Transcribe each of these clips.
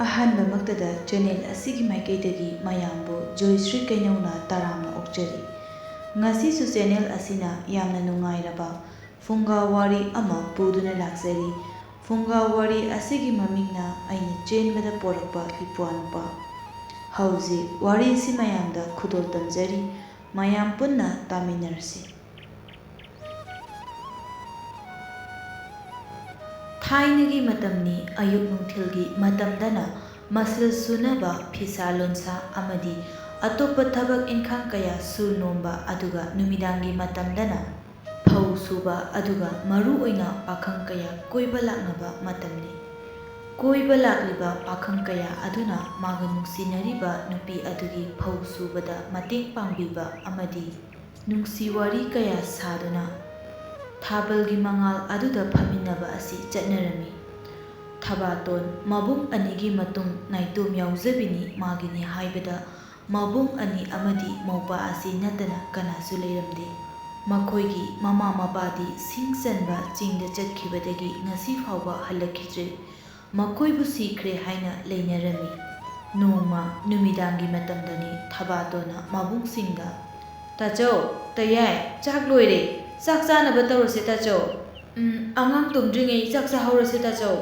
ꯑꯍꯥꯟꯕꯃꯛꯇꯗ channel ꯑꯁꯤꯒꯤ ꯃꯥꯏꯀꯩꯗꯒꯤ ꯃꯌꯥꯝꯕꯨ ꯖꯣꯏꯁ꯭ꯔꯤ ꯀꯩꯅꯧꯅ ꯇꯔꯥꯝꯅ ꯑꯣꯛꯆꯔꯤ꯫ ꯉꯁꯤꯁꯨ ꯆꯦꯅꯦꯜ ꯑꯁꯤꯅ ꯌꯥꯝꯅ ꯅꯨꯡꯉꯥꯏꯔꯕ ꯐꯨꯡꯒꯥ ꯋꯥꯔꯤ ꯑꯃ ꯄꯨꯗꯨꯅ ꯂꯥꯛꯆꯔꯤ꯫ ꯐꯨꯡꯒꯥ ꯋꯥꯔꯤ ꯑꯁꯤꯒꯤ ꯃꯃꯤꯡꯅ ꯑꯩꯅ ꯆꯦꯟꯕꯗ ꯄꯣꯔꯛꯄ ꯏꯄ꯭ꯋꯥꯅꯨꯄꯥ꯫ ꯍꯧꯖꯤꯛ ꯋꯥꯔꯤꯁꯤ ꯃꯌꯥꯝꯗ ꯈꯨꯗꯣꯜ ꯇꯝꯖꯔꯤ, ꯃꯌꯥꯝ ꯄꯨꯟꯅ ꯇꯥꯃꯤꯟꯅꯔꯁꯤ꯫ ꯊꯥꯏꯅꯒꯤ ꯃꯇꯝꯅꯤ꯫ ꯑꯌꯨꯛ ꯅꯨꯡꯊꯤꯜꯒꯤ ꯃꯇꯝꯗꯅ ꯃꯁꯜ ꯁꯨꯅꯕ, ꯐꯤꯁꯥ ꯂꯣꯟꯁꯥ ꯑꯃꯗꯤ ꯑꯇꯣꯞꯄ ꯊꯕꯛ ꯏꯟꯈꯥꯡ kaya ꯁꯨ ꯅꯣꯝꯕ, ꯑꯗꯨꯒ ꯅꯨꯃꯤꯗꯥꯡꯒꯤ ꯃꯇꯝꯗꯅ ꯐꯧ ꯁꯨꯕ, ꯑꯗꯨꯒ ꯃꯔꯨ ꯑꯣꯏꯅ ꯄꯥꯈꯪ kaya ꯀꯣꯏꯕ ꯂꯥꯛꯅꯕ ꯃꯇꯝꯅꯤ꯫ ꯀꯣꯏꯕ ꯂꯥꯛꯂꯤꯕ ꯄꯥꯈꯪ kaya ꯑꯗꯨꯅ ꯃꯥꯒ ꯅꯨꯡꯁꯤꯅꯔꯤꯕ ꯅꯨꯄꯤ ꯑꯗꯨꯒꯤ ꯐꯧ ꯁꯨꯕꯗ ꯃꯇꯦꯡ ꯄꯥꯡꯕꯤꯕ ꯑꯃꯗꯤ ꯅꯨꯡꯁꯤ ꯋꯥꯔꯤ kaya ꯁꯥꯗꯨꯅ ꯊꯥꯕꯜꯒꯤ ꯃꯉꯥꯜ ꯑꯗꯨꯗ ꯐꯝꯃꯤꯟꯅꯕ ꯑꯁꯤ ꯆꯠꯅꯔꯝꯃꯤ꯫ ꯊꯕꯥꯇꯣꯟ ꯃꯕꯨꯡ ꯑꯅꯤꯒꯤ ꯃꯇꯨꯡ ꯅꯥꯏꯇꯣꯝ ꯌꯥꯎꯖꯕꯤꯅꯤ ꯃꯥꯒꯤꯅꯤ ꯍꯥꯏꯕꯗ ꯃꯕꯨꯡ ꯑꯅꯤ ꯑꯃꯗꯤ ꯃꯧꯄꯥ ꯑꯁꯤ ꯅꯠꯇꯅ ꯀꯅꯥꯁꯨ ꯂꯩꯔꯝꯗꯦ꯫ ꯃꯈꯣꯏꯒꯤ ꯃꯃꯥ ꯃꯄꯥꯗꯤ ꯁꯤꯡ ꯆꯟꯕ ꯆꯤꯡꯗ ꯆꯠꯈꯤꯕꯗꯒꯤ ꯉꯁꯤ ꯐꯥꯎꯕ ꯍꯜꯂꯛꯈꯤꯗ꯭ꯔꯦ꯫ ꯃꯈꯣꯏꯕꯨ ꯁꯤꯈ꯭ꯔꯦ ꯍꯥꯏꯅ ꯂꯩꯅꯔꯝꯃꯤ꯫ ꯅꯣꯡꯃ ꯅꯨꯃꯤꯗꯥꯡꯒꯤ ꯃꯇꯝꯗꯅꯤ ꯇꯥꯕꯥꯇꯣꯟꯅ ꯃꯕꯨꯡꯁꯤꯡꯗ "ꯇꯥꯆꯧ, ꯇꯌꯥꯏ, ꯆꯥꯛ ꯂꯣꯏꯔꯦ, ꯆꯥꯛ ꯆꯥꯅꯕ ꯇꯧꯔꯁꯦ ꯇꯥꯆꯧ꯫ ꯑꯉꯥꯡ ꯇꯨꯝꯗ꯭ꯔꯤꯉꯩ ꯆꯥꯛ ꯆꯥꯍꯧꯔꯁꯦ ꯇꯥꯆꯧ꯫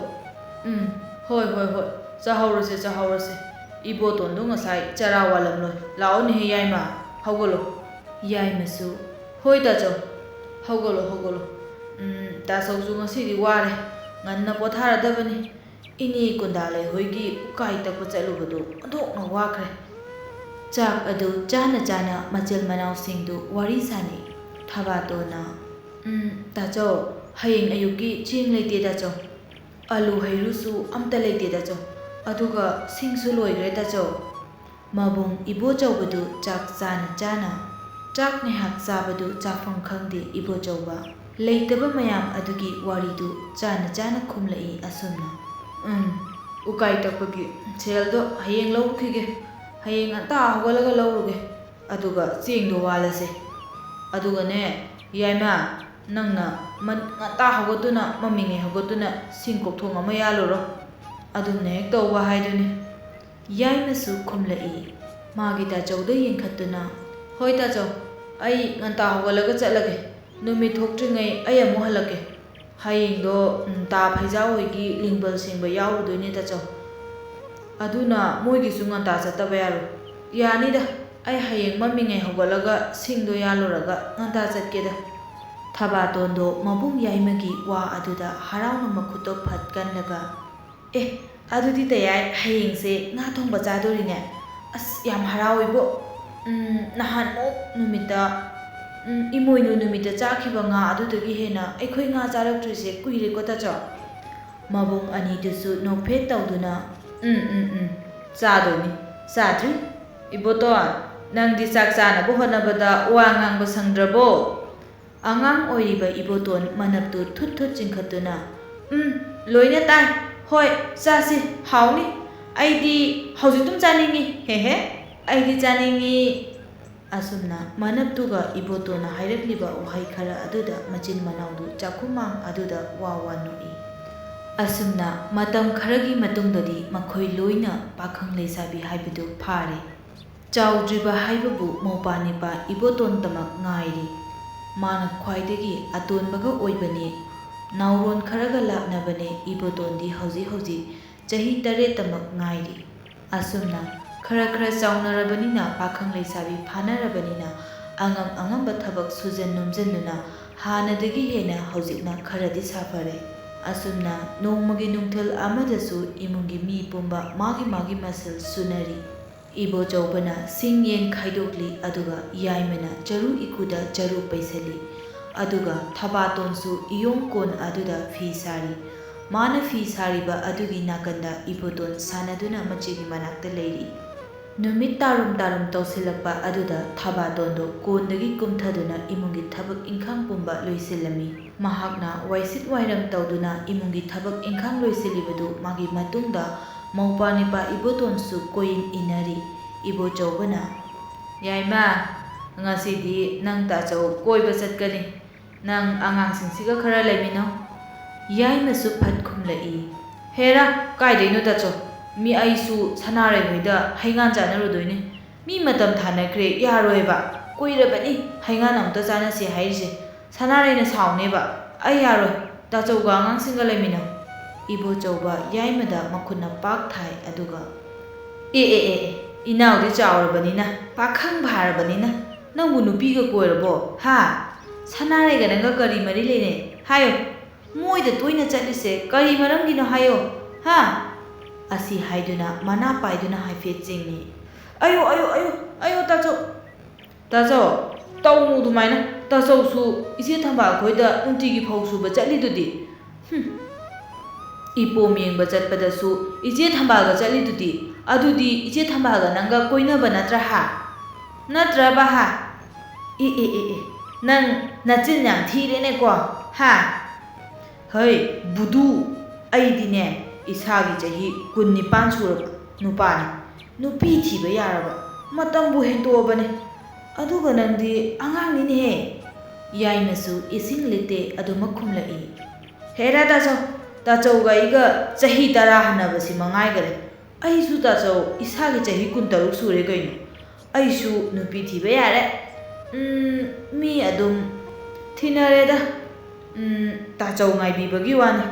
ꯍꯣꯏ ꯍꯣꯏ ꯍꯣꯏ, ꯆꯥꯍꯧꯔꯁꯦ ꯆꯥꯍꯧꯔꯁꯦ꯫ ꯏꯕꯣꯇꯣꯟꯗꯣ ꯉꯁꯥꯏ ꯆꯔꯥ ꯋꯥꯜꯂꯝꯂꯣꯏ, ꯂꯥꯛꯑꯣꯅꯦꯍꯦ ꯌꯥꯏꯃ, ꯍꯧꯒꯠꯂꯣ꯫ ꯌꯥꯏꯃꯁꯨ "ꯍꯣꯏ ꯇꯥꯆꯧ, ꯍꯧꯒꯠꯂꯣ ꯍꯧꯒꯠꯂꯣ꯫ ꯇꯥꯆꯧꯁꯨ ꯉꯁꯤꯗꯤ ꯋꯥꯔꯦ, ꯉꯟꯅ ꯄꯣꯊꯥꯔꯗꯕꯅꯤ꯫ ꯏꯅꯦ ꯀꯨꯟꯗꯥꯂꯩ ꯍꯣꯏꯒꯤ ꯎꯀꯥꯏ ꯇꯛꯄ ꯆꯠꯂꯨꯕꯗꯣ ꯑꯣꯟꯊꯣꯛꯅ ꯋꯥꯈ꯭ꯔꯦ"꯫ ꯆꯥꯛ ꯑꯗꯨ ꯆꯥꯅ ꯆꯥꯅ ꯃꯆꯜ ꯃꯅꯥꯎꯁꯤꯡꯗꯨ ꯋꯥꯔꯤ ꯁꯥꯅꯩ꯫ ꯊꯕꯥꯇꯣꯟꯅ "ꯇꯥꯆꯧ, ꯍꯌꯦꯡ ꯑꯌꯨꯛꯀꯤ ꯆꯦꯡ ꯂꯩꯇꯦ ꯇꯥꯆꯧ, ꯑꯂꯨ ꯍꯩꯔꯨꯁꯨ ꯑꯝꯇ ꯂꯩꯇꯦ ꯇꯥꯆꯧ, ꯑꯗꯨꯒ ꯁꯤꯡꯁꯨ ꯂꯣꯏꯈ꯭ꯔꯦ ꯇꯥꯆꯧ"꯫ ꯃꯕꯨꯡ ꯏꯕꯣꯆꯧꯕꯗꯨ ꯆꯥꯛ ꯆꯥꯅ ꯆꯥꯅ ꯆꯥꯛ ꯉꯥꯏꯍꯥꯛ ꯆꯥꯕꯗꯨ ꯆꯥꯐꯝ ꯈꯪꯗꯦ ꯏꯕꯣꯆꯧꯕ ꯂꯩꯇꯕ ꯃꯌꯥꯝ ꯑꯗꯨꯒꯤ ꯋꯥꯔꯤꯗꯨ ꯆꯥꯅ ꯆꯥꯅ ꯈꯨꯝꯂꯛꯏ ꯑꯁꯨꯝꯅ: ꯎꯀꯥꯏ ꯇꯛꯄꯒꯤ ꯁꯦꯜꯗꯣ ꯍꯌꯦꯡ ꯂꯧꯔꯨꯈꯤꯒꯦ, ꯍꯌꯦꯡ ꯉꯟꯇꯥ ꯍꯧꯒꯠꯂꯒ ꯂꯧꯔꯨꯒꯦ, ꯑꯗꯨꯒ ꯆꯦꯡꯗꯣ ꯋꯥꯜꯂꯁꯦ꯫ ꯑꯗꯨꯒꯅꯦ ꯌꯥꯏꯃ, ꯅꯪꯅ ꯉꯟꯇꯥ ꯍꯧꯒꯠꯇꯨꯅ ꯃꯝꯃꯤꯉꯩ ꯍꯧꯒꯠꯇꯨꯅ ꯁꯤꯡ ꯀꯣꯛꯊꯣꯡ ꯑꯃ ꯌꯥꯜꯂꯨꯔꯣ, ꯑꯗꯨꯝꯅ ꯍꯦꯛ ꯇꯧꯕ ꯍꯥꯏꯗꯨꯅꯤ꯫ ꯌꯥꯏꯃꯁꯨ ꯈꯨꯝꯂꯛꯏ, ꯃꯥꯒꯤ ꯇꯥꯆꯧꯗ ꯌꯦꯡꯈꯠꯇꯨꯅ: ꯍꯣꯏ ꯇꯥꯆꯧ, ꯑꯩ ꯉꯟꯇꯥ ꯍꯧꯒꯠꯂꯒ ꯆꯠꯂꯒꯦ, ꯅꯨꯃꯤꯠ ꯊꯣꯛꯇ꯭ꯔꯤꯉꯩ ꯑꯩ ꯑꯃꯨꯛ ꯍꯜꯂꯛꯀꯦ꯫ ꯍꯌꯦꯡꯗꯣ ꯇꯥ ꯐꯩꯖꯥꯎ ꯍꯣꯏꯒꯤ ꯂꯤꯡꯕꯜ ꯁꯦꯡꯕ ꯌꯥꯎꯔꯨꯗꯣꯏꯅꯦ ꯇꯥꯆꯧ, ꯑꯗꯨꯅ ꯃꯣꯏꯒꯤꯁꯨ ꯉꯟꯇꯥ ꯆꯠꯇꯕ ꯌꯥꯔꯣꯏ꯫ ꯌꯥꯅꯤꯗ, ꯑꯩ ꯍꯌꯦꯡ ꯃꯝꯃꯤꯉꯩ ꯍꯧꯒꯠꯂꯒ ꯁꯤꯡꯗꯣ ꯌꯥꯜꯂꯨꯔꯒ ꯉꯟꯇꯥ ꯆꯠꯀꯦꯗ꯫ ꯊꯕꯥꯇꯣꯟꯗꯣ ꯃꯕꯨꯡ ꯌꯥꯏꯃꯒꯤ ꯋꯥ ꯑꯗꯨꯗ ꯍꯔꯥꯎꯅ ꯃꯈꯨꯠꯇꯣ ꯐꯠ ꯀꯜꯂꯒ ꯑꯗꯨꯗꯤ ꯇꯌꯥꯏ, ꯍꯌꯦꯡꯁꯦ ꯉꯥ ꯊꯣꯡꯕ ꯆꯥꯗꯣꯔꯤꯅꯦ, ꯑꯁ ꯌꯥꯝ ꯍꯔꯥꯎꯏꯕꯣ꯫ ꯅꯍꯥꯟꯃꯨꯛ ꯅꯨꯃꯤꯠꯇ ꯏꯃꯣꯏꯅꯨ ꯅꯨꯃꯤꯠꯇ ꯆꯥꯈꯤꯕ ꯉꯥ ꯑꯗꯨꯗꯒꯤ ꯍꯦꯟꯅ ꯑꯩꯈꯣꯏ ꯉꯥ ꯆꯥꯔꯛꯇ꯭ꯔꯤꯁꯦ ꯀꯨꯏꯔꯦꯀꯣ ꯇꯥꯆꯧ꯫ ꯃꯕꯨꯡ ꯑꯅꯤꯗꯨꯁꯨ ꯅꯣꯛꯐꯦꯠ ꯇꯧꯗꯨꯅ ꯆꯥꯗꯣꯏꯅꯤ, ꯆꯥꯗ꯭ꯔꯤ? ꯏꯕꯣꯇꯣꯟ, ꯅꯪꯗꯤ ꯆꯥꯛ ꯆꯥꯅꯕ ꯍꯣꯠꯅꯕꯗ ꯋꯥ ꯉꯥꯡꯕ ꯁꯪꯗ꯭ꯔꯕꯣ? ꯑꯉꯥꯡ ꯑꯣꯏꯔꯤꯕ ꯏꯕꯣꯇꯣꯟ ꯃꯅꯞꯇꯨ ꯊꯨꯠ ꯊꯨꯠ ꯆꯤꯡꯈꯠꯇꯨꯅ ꯂꯣꯏꯅ ꯇꯥꯏ, ꯍꯣꯏ ꯆꯥꯁꯤ, ꯍꯥꯎꯅꯤ, ꯑꯩꯗꯤ ꯍꯧꯖꯤꯛꯇꯨꯝ ꯆꯥꯅꯤꯡꯉꯤ, ꯍꯦꯍꯦ, ꯑꯩꯗꯤ ꯆꯥꯅꯤꯡꯉꯤ꯫ ꯑꯁꯨꯝꯅ ꯃꯅꯞꯇꯨꯒ ꯏꯕꯣꯇꯣꯟꯅ ꯍꯥꯏꯔꯛꯂꯤꯕ ꯋꯥꯍꯩ ꯈꯔ ꯑꯗꯨꯗ ꯃꯆꯤꯟ ꯃꯅꯥꯎꯗꯨ ꯆꯥꯛꯈꯨꯝꯃꯥꯡ ꯑꯗꯨꯗ ꯋꯥ ꯋꯥ ꯅꯣꯛꯏ꯫ ꯑꯁꯨꯝꯅ ꯃꯇꯝ ꯈꯔꯒꯤ ꯃꯇꯨꯡꯗꯗꯤ ꯃꯈꯣꯏ ꯂꯣꯏꯅ ꯄꯥꯈꯪ ꯂꯩꯁꯥꯕꯤ ꯍꯥꯏꯕꯗꯨ ꯐꯥꯔꯦ꯫ ꯆꯥꯎꯗ꯭ꯔꯤꯕ ꯍꯥꯏꯕꯕꯨ ꯃꯧꯄꯥꯅꯤꯄꯥ ꯏꯕꯣꯇꯣꯟꯇꯃꯛ ꯉꯥꯏꯔꯦ꯫ ꯃꯥꯅ ꯈ꯭ꯋꯥꯏꯗꯒꯤ ꯑꯇꯣꯟꯕꯒ ꯑꯣꯏꯕꯅꯤ꯫ ꯅꯥꯎꯔꯣꯟ ꯈꯔꯒ ꯂꯥꯞꯅꯕꯅꯦ ꯏꯕꯣꯇꯣꯟꯗꯤ ꯍꯧꯖꯤꯛ ꯍꯧꯖꯤꯛ ꯆꯍꯤ 8ꯇꯃꯛ ꯉꯥꯏꯔꯤ꯫ ꯑꯁꯨꯝꯅ ꯈꯔ ꯈꯔ ꯆꯥꯎꯅꯔꯕꯅꯤꯅ, ꯄꯥꯈꯪ ꯂꯩꯁꯥꯕꯤ ꯐꯥꯅꯔꯕꯅꯤꯅ ꯑꯉꯝ ꯑꯉꯝꯕ ꯊꯕꯛ ꯁꯨꯖꯟ ꯅꯣꯝꯖꯟꯗꯨꯅ ꯍꯥꯟꯅꯗꯒꯤ ꯍꯦꯟꯅ ꯍꯧꯖꯤꯛꯅ ꯈꯔꯗꯤ ꯁꯥꯐꯔꯦ꯫ ꯑꯁꯨꯝꯅ ꯅꯣꯡꯃꯒꯤ ꯅꯨꯡꯊꯤꯜ ꯑꯃꯗꯁꯨ ꯏꯃꯨꯡꯒꯤ ꯃꯤ ꯄꯨꯝꯕ ꯃꯥꯒꯤ ꯃꯥꯒꯤ ꯃꯁꯜ ꯁꯨꯅꯔꯤ꯫ ꯏꯕꯣꯆꯧꯕꯅ ꯁꯤꯡ ꯌꯦꯟ ꯈꯥꯏꯗꯣꯛꯂꯤ, ꯑꯗꯨꯒ ꯌꯥꯏꯃꯅ ꯆꯔꯨ ꯏꯀꯨꯗ ꯆꯔꯨ ꯄꯩꯁꯜꯂꯤ, ꯑꯗꯨꯒ ꯊꯕꯥꯇꯣꯟꯁꯨ ꯏꯌꯣꯡ ꯀꯣꯟ ꯑꯗꯨꯗ ꯐꯤ ꯁꯥꯔꯤ꯫ ꯃꯥꯅ ꯐꯤ ꯁꯥꯔꯤꯕ ꯑꯗꯨꯒꯤ ꯅꯥꯀꯟꯗ ꯏꯕꯣꯇꯣꯟ ꯁꯥꯟꯅꯗꯨꯅ ꯃꯆꯦꯒꯤ ꯃꯅꯥꯛꯇ ꯂꯩꯔꯤ꯫ ꯅꯨꯃꯤꯠ ꯇꯥꯔꯨꯝ ꯇꯥꯔꯨꯝ ꯇꯧꯁꯤꯜꯂꯛꯄ ꯑꯗꯨꯗ ꯊꯕꯥꯇꯣꯟꯗꯣ ꯀꯣꯟꯗꯒꯤ ꯀꯨꯝꯊꯗꯨꯅ ꯏꯃꯨꯡꯒꯤ ꯊꯕꯛ ꯏꯟꯈꯥꯡ ꯄꯨꯝꯕ ꯂꯣꯏꯁꯤꯜꯂꯝꯃꯤ꯫ ꯃꯍꯥꯛꯅ ꯋꯥꯏꯁꯤꯠ ꯋꯥꯏꯔꯝ ꯇꯧꯗꯨꯅ ꯏꯃꯨꯡꯒꯤ ꯊꯕꯛ ꯏꯟꯈꯥꯡ ꯂꯣꯏꯁꯤꯜꯂꯤꯕꯗꯨ ꯃꯥꯒꯤ ꯃꯇꯨꯡꯗ ꯃꯧꯄꯥꯅꯤꯄꯥ ꯏꯕꯣꯇꯣꯟꯁꯨ ꯀꯣꯏꯏꯟ ꯏꯟꯅꯔꯤ꯫ ꯏꯕꯣꯆꯧꯕꯅ "ꯌꯥꯏꯃ, ꯉꯁꯤꯗꯤ ꯅꯪ ꯇꯥꯆꯧ ꯀꯣꯏꯕ ꯆꯠꯀꯅꯤ, ꯅꯪ ꯑꯉꯥꯡꯁꯤꯡꯁꯤꯒ ꯈꯔ ꯂꯩꯃꯤꯟꯅꯧ"꯫ ꯌꯥꯏꯃꯁꯨ ꯐꯠ ꯈꯨꯝꯂꯛꯏ, "ꯍꯦꯔꯥ, ꯀꯥꯏꯗꯩꯅꯣ ꯇꯥꯆꯧ, Mi aisu sanare hoida haingan janarudoi ne. Mi matam thanakre yaroeba. Koirabani haingan amta janasi haise. Sanare na sauneba. Ai yaroi. Tachauga angang singa lemina. Ibo chauba yaimada makhuna pak thai aduga. Inaudi chaurabanina. Pakhang bharabanina. Nangbu nupiga koirabo. Ha. Sanare ga nanga kari mari lene. Hayo. Moida toina chatlise kari maramgino hayo. Ha. Asi haiduna mana paiduna haifet jingni. Ayo tacho tau dumaina tacho su ise thamba khoida untigi phau su ba chatli dudi. Ipo miyengba chatpada su ise thamba ga chatli dudi. Adudi ise thamba ga nanga koina ba natra ha. Natra ba ha. Nang nachin yang thire ne ko. Ha. Hei budu aidine isagi chahi 19 suraba nupani nupi thiba yaraba matambu hentobane aduga nandi angang ni he yainasu ising lite aduma khumlai hera tacho ga iga chahi 10 hanabasi mangai gare aisu tacho isagi chahi 16 sure gaino aisu nupi thiba yare mi adum thinareda tacho ngai bibagi wani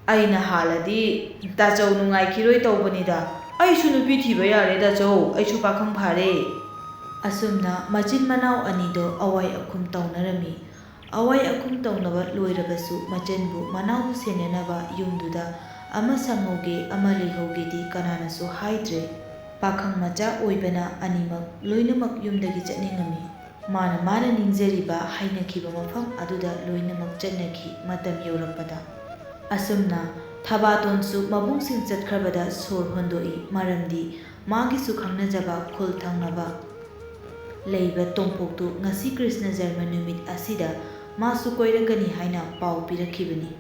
aina haladi tachau nungai khiroi taubanida aisu nupi thiba yare tachau aisu pakhang phare asumna machin manau anido awai akhum taunarami awai akhum taunaba loirabasu machenbu manau senenaba yumduda ama sangoge ama lihoge di kanana su haidre pakhang macha oibana animak loinamak yumdagi chatningami mana ningjariba hainakhiba mafam aduda loinamak chatnaki matam yorapada asumna thabaton su mabung sing chatkrabada sor hondoi maramdi magi su khangnajaba khul thangnaba leiba tongpoktu ngasi krishna jarma numit asida masu koiragani haina pau pirakhibani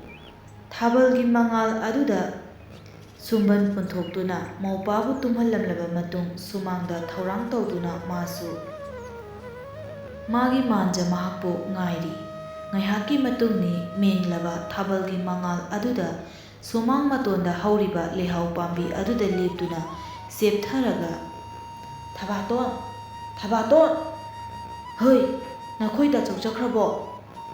thabalgi mangal aduda sumban punthokduna maupabu tumhallamlaba matung sumangda thaurang tawduna masu magi manja mahakpo ngairi ngaihaki matungni menglaba thabalgi mangal aduda sumang matonda hauriba lehau pambi aduda leptuna septharaga thabaton hoi nakhoi da chokchakrabo